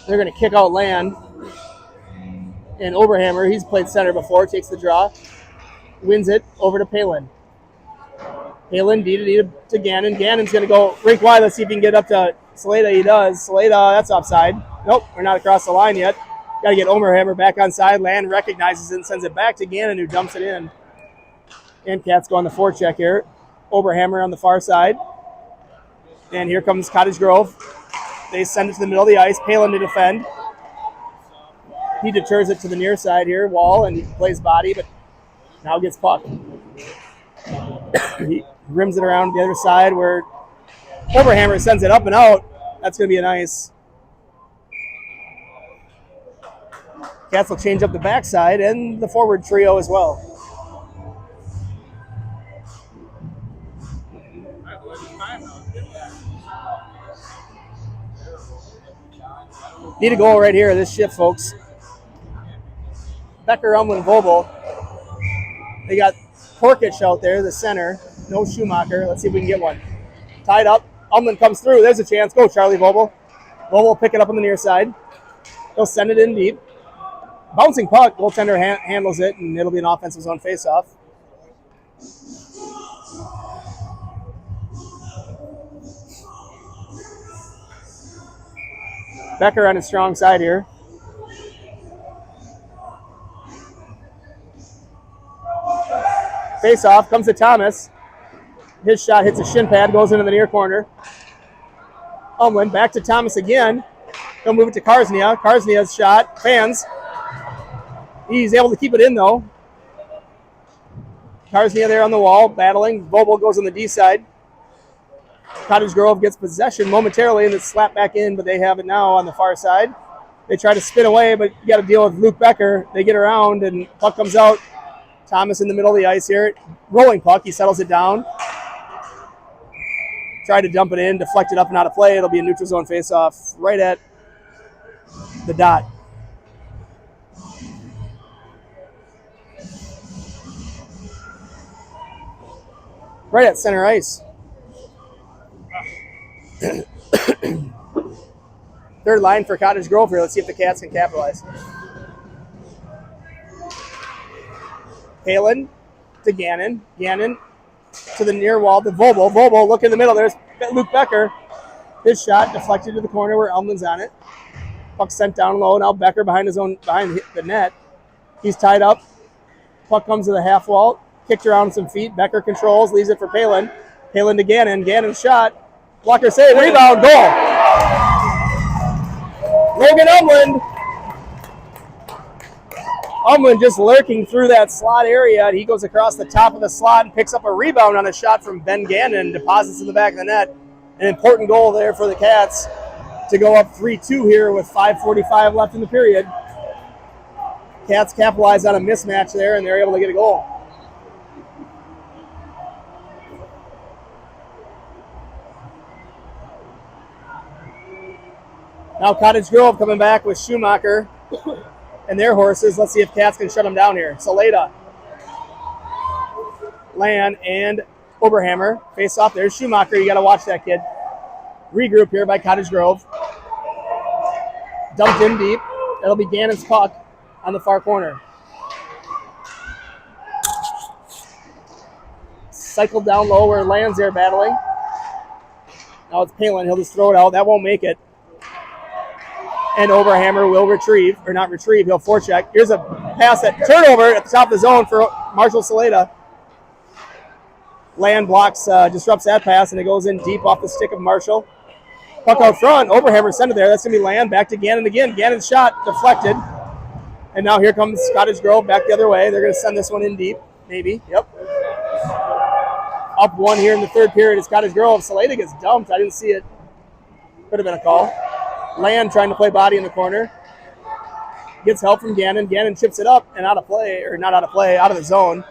They're going to kick out Land. And Oberhammer, he's played center before, takes the draw. Wins it over to Palin. Palin D to Gannon. Gannon's going to go rink wide. Let's see if he can get up to Saleda. He does. Saleda, that's offside. Nope, we're not across the line yet. Got to get Oberhammer back on side. Land recognizes it and sends it back to Gannon, who dumps it in. And Cats go on the forecheck here. Oberhammer on the far side. And here comes Cottage Grove. They send it to the middle of the ice. Palin to defend. He deters it to the near side here, wall, and he plays body, but now gets puck. He rims it around the other side where Oberhammer sends it up and out. That's going to be an ice. Cats will change up the backside and the forward trio as well. Need a goal right here, this shift, folks. Becker, Umland, Vogel. They got Porkich out there, the center. No Schumacher. Let's see if we can get one. Tied up. Umland comes through. There's a chance. Go, Charlie Vogel. Vogel will pick it up on the near side. He'll send it in deep. Bouncing puck. Goaltender handles it, and it'll be an offensive zone faceoff. Becker on his strong side here. Face off, comes to Thomas. His shot hits a shin pad, goes into the near corner. Umland back to Thomas again. He'll move it to Karsnia. Karsnia's shot, fans. He's able to keep it in, though. Karsnia there on the wall, battling. Vobel goes on the D side. Cottage Grove gets possession momentarily and it's slapped back in, but they have it now on the far side. They try to spin away, but you got to deal with Luke Becker. They get around, and puck comes out. Thomas in the middle of the ice here. Rolling puck. He settles it down. Tried to dump it in, deflect it up and out of play. It'll be a neutral zone faceoff right at the dot. Right at center ice. Third line for Cottage Grove here. Let's see if the Cats can capitalize. Palin to Gannon. Gannon to the near wall to Vobel. Vobel, look in the middle. There's Luke Becker. His shot deflected to the corner where Elman's on it. Puck sent down low. Now Becker behind the net. He's tied up. Puck comes to the half wall. Kicked around some feet. Becker controls. Leaves it for Palin. Palin to Gannon. Gannon's shot. Blocker save. Rebound. Goal. Logan Umland. Umland just lurking through that slot area. He goes across the top of the slot and picks up a rebound on a shot from Ben Gannon. Deposits in the back of the net. An important goal there for the Cats to go up 3-2 here with 5:45 left in the period. Cats capitalize on a mismatch there, and they're able to get a goal. Now Cottage Grove coming back with Schumacher and their horses. Let's see if Cats can shut them down here. Saleda, Land, and Oberhammer face off. There's Schumacher. You got to watch that kid. Regroup here by Cottage Grove. Dumped in deep. That'll be Gannon's puck on the far corner. Cycled down low where Land's there battling. Now it's Palin. He'll just throw it out. That won't make it. And Oberhammer will retrieve, or not retrieve, he'll forecheck. Here's a pass at turnover at the top of the zone for Marshall Saleda. Land blocks, disrupts that pass, and it goes in deep off the stick of Marshall. Puck out front, Oberhammer sent it there. That's going to be Land, back to Gannon again. Gannon's shot deflected. And now here comes Cottage Grove back the other way. They're going to send this one in deep, maybe. Yep. Up one here in the third period is Cottage Grove. Saleda gets dumped. I didn't see it. Could have been a call. Land trying to play body in the corner. Gets help from Gannon. Gannon chips it up and out of play, or not out of play, out of the zone.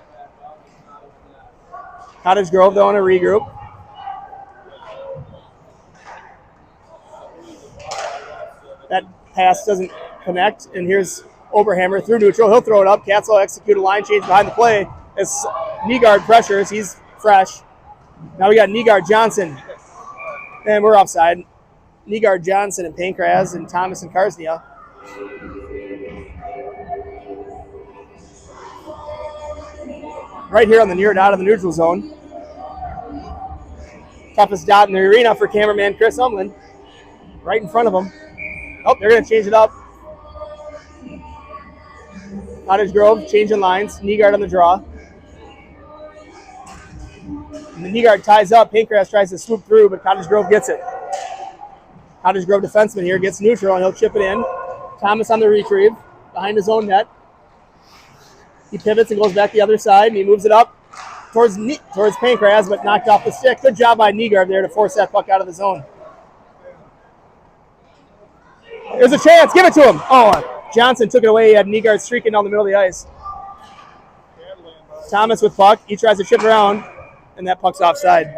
Cottage Grove, though, in a regroup. That pass doesn't connect, and here's Oberhammer through neutral. He'll throw it up. Cats will execute a line change behind the play as Nygaard pressures. He's fresh. Now we got Nygaard Johnson. And we're offside. Nygaard Johnson and Pankraz and Thomas and Karsnia. Right here on the near dot of the neutral zone. Toughest dot in the arena for cameraman Chris Umland. Right in front of him. Oh, they're going to change it up. Cottage Grove changing lines. Nygaard on the draw. And the Nygaard ties up. Pankraz tries to swoop through, but Cottage Grove gets it. Cottage Grove defenseman here gets neutral, and he'll chip it in. Thomas on the retrieve behind his own net. He pivots and goes back the other side, and he moves it up towards Pankraz, but knocked off the stick. Good job by Nygaard there to force that puck out of the zone. There's a chance. Give it to him. Oh, Johnson took it away. He had Nygaard streaking down the middle of the ice. Thomas with puck. He tries to chip around, and that puck's offside.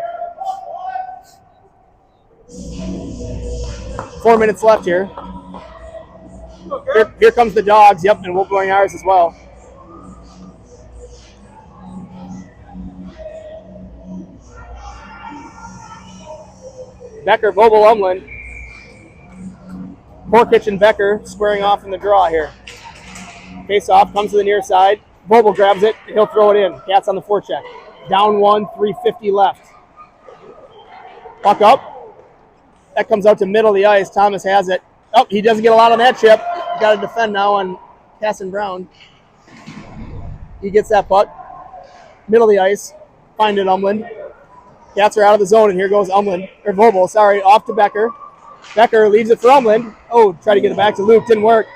4 minutes left here. Here comes the Dogs. Yep, and we're going ours as well. Becker, Vogel, Umland. Porkich and Becker squaring off in the draw here. Face off, comes to the near side. Vogel grabs it. He'll throw it in. Cats on the forecheck. Down one, 3:50 left. Puck up. That comes out to middle of the ice. Thomas has it. Oh, he doesn't get a lot on that chip. Got to defend now on Casson Brown. He gets that puck. Middle of the ice. Find it, Umland. Cats are out of the zone, and here goes Umland. Or Vogel, sorry. Off to Becker. Becker leaves it for Umland. Oh, try to get it back to Luke. Didn't work.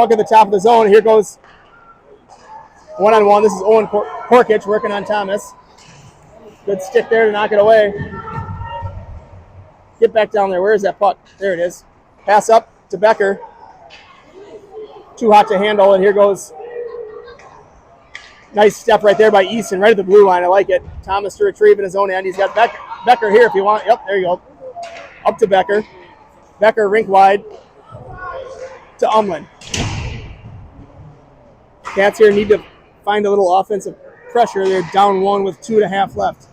Puck at the top of the zone. Here goes one-on-one. This is Owen Korkich working on Thomas. Good stick there to knock it away. Get back down there. Where is that puck? There it is. Pass up to Becker. Too hot to handle, and here goes. Nice step right there by Easton, right at the blue line. I like it. Thomas to retrieve in his own end. He's got Becker here if you want. Yep, there you go. Up to Becker. Becker rink wide to Umland. Cats here need to find a little offensive pressure. They're down one with 2.5 left.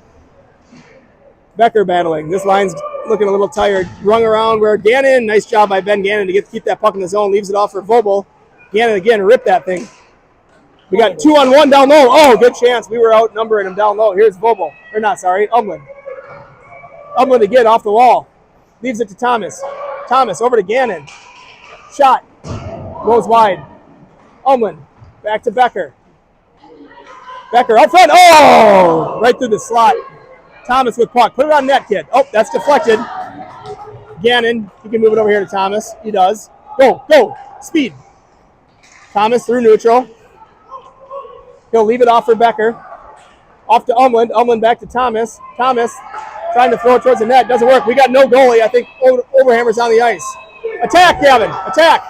Becker battling. This line's looking a little tired. Rung around where Gannon. Nice job by Ben Gannon to keep that puck in the zone. Leaves it off for Vogel. Gannon again ripped that thing. We got 2-on-1 down low. Oh, good chance. We were outnumbering him down low. Here's Vogel. Or not, sorry, Umland. Umland again off the wall. Leaves it to Thomas. Thomas over to Gannon. Shot. Goes wide. Umland. Back to Becker. Becker out front. Oh! Right through the slot. Thomas with puck. Put it on net, kid. Oh, that's deflected. Gannon. He can move it over here to Thomas. He does. Go, go. Speed. Thomas through neutral. He'll leave it off for Becker. Off to Umland. Umland back to Thomas. Thomas trying to throw it towards the net. Doesn't work. We got no goalie. I think Overhammer's on the ice. Attack, Gavin. Attack.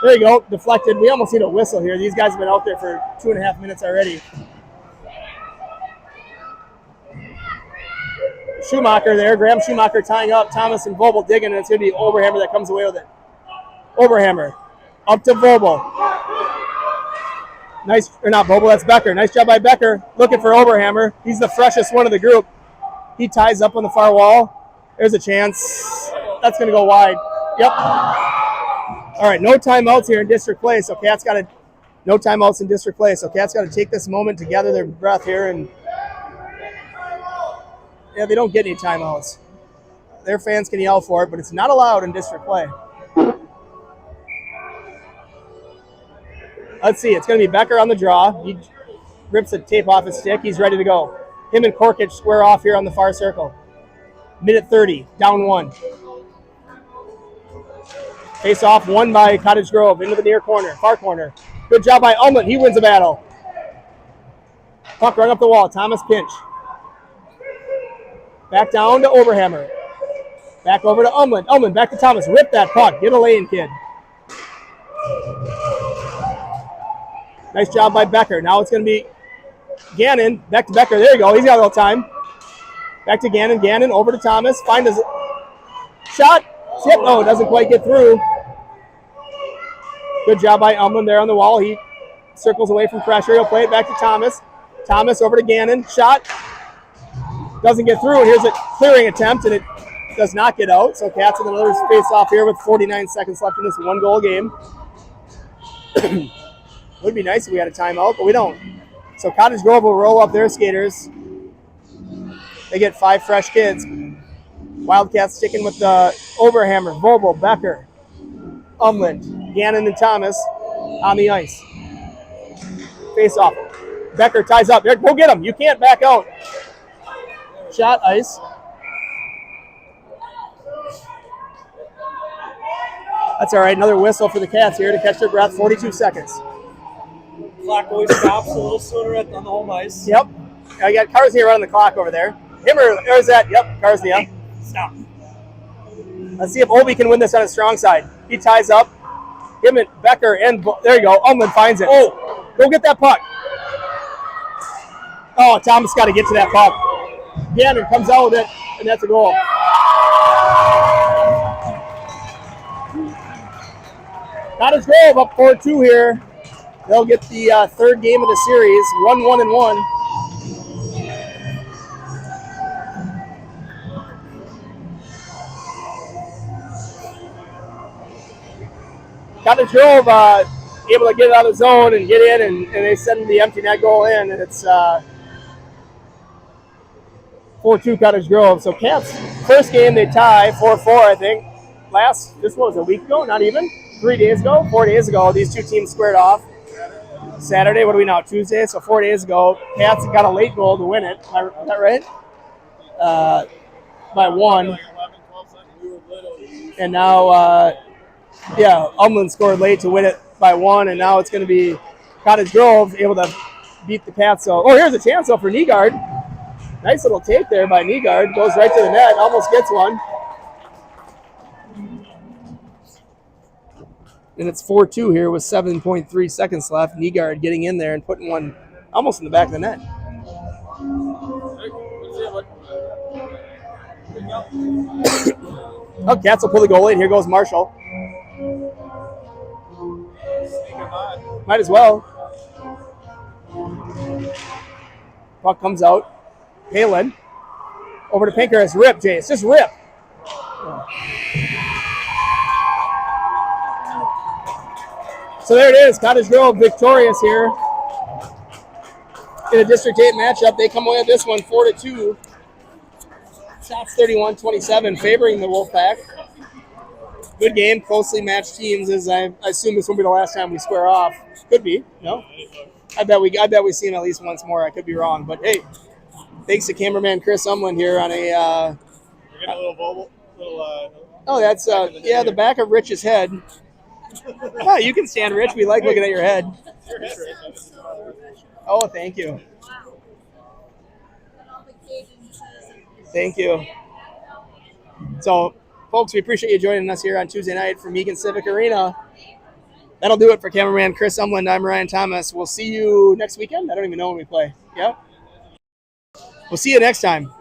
There you go. Deflected. We almost need a whistle here. These guys have been out there for 2.5 minutes already. Schumacher there. Graham Schumacher tying up. Thomas and Vogel digging, and it's going to be Overhammer that comes away with it. Overhammer. Up to Vogel. Nice, or not Vogel, that's Becker. Nice job by Becker. Looking for Overhammer. He's the freshest one of the group. He ties up on the far wall. There's a chance. That's going to go wide. Yep. All right, no timeouts here in district play, so Cats got to, no timeouts in district play, so Cats got to take this moment to gather their breath here, and yeah, they don't get any timeouts. Their fans can yell for it, but it's not allowed in district play. Let's see. It's going to be Becker on the draw. He rips the tape off his stick. He's ready to go. Him and Korkich square off here on the far circle. Minute 30. Down one. Face off won by Cottage Grove into the near corner. Far corner. Good job by Umland. He wins the battle. Puck rung up the wall. Thomas pinch. Back down to Overhammer. Back over to Umland. Umland back to Thomas. Rip that puck. Get a lane, kid. Nice job by Becker. Now it's going to be Gannon. Back to Becker. There you go. He's got a little time. Back to Gannon. Gannon over to Thomas. Find his shot. Tip. Oh, it doesn't quite get through. Good job by Umland there on the wall. He circles away from pressure. He'll play it back to Thomas. Thomas over to Gannon. Shot. Doesn't get through. And here's a clearing attempt, and it does not get out. So Cats with another face-off here with 49 seconds left in this one-goal game. Would be nice if we had a timeout, but we don't. So Cottage Grove will roll up their skaters. They get 5 fresh kids. Wildcats sticking with the Overhammer, Vogel, Becker, Umland, Gannon, and Thomas on the ice. Face off. Becker ties up. Go get him. You can't back out. Shot, ice. That's all right. Another whistle for the Cats here to catch their breath. 42 seconds. Clock always stops a little sooner on the home ice. Yep. I got Carsnia running the clock over there. Him or is that? Yep, Carsnia. Stop. Let's see if Obi can win this on his strong side. He ties up. Him and Becker, and there you go. Umland finds it. Oh, go get that puck. Oh, Thomas got to get to that puck. Gannon comes out with it, and that's a goal. Cottage Grove up 4-2 here. They'll get the third game of the series, 1-1-1. Cottage Grove able to get it out of the zone and get in, and they send the empty net goal in, and it's 4-2 Cottage Grove. So Cats, first game they tie 4-4, I think. This was a week ago, not even. 4 days ago, these two teams squared off. Saturday, what are we now, Tuesday? So 4 days ago, Cats got a late goal to win it. Is that right? By 1. And now Yeah, Umland scored late to win it by 1, and now it's going to be Cottage Grove able to beat the Cats. So, oh, here's a chance though for Nygaard. Nice little take there by Nygaard. Goes right to the net, almost gets one. And it's 4-2 here with 7.3 seconds left. Nygaard getting in there and putting one almost in the back of the net. Oh, Cats will pull the goalie, and here goes Marshall. Might as well. Puck comes out. Palin. Over to Pinker. It's rip, Jace. Just rip. So there it is. Cottage Grove victorious here in a District 8 matchup. They come away with this one 4-2. Shots 31-27 favoring the Wolfpack. Good game, closely matched teams. As I assume this won't be the last time we square off. Could be, no? I bet we see him at least once more. I could be wrong, but hey, thanks to cameraman Chris Umland here on a. We're getting a little bobble, oh, that's the back of Rich's head. Oh, you can stand, Rich. We like looking at your head. Oh, thank you. Thank you. So, folks, we appreciate you joining us here on Tuesday night from Eagan Civic Arena. That'll do it for cameraman Chris Umland. I'm Ryan Thomas. We'll see you next weekend. I don't even know when we play. Yeah? We'll see you next time.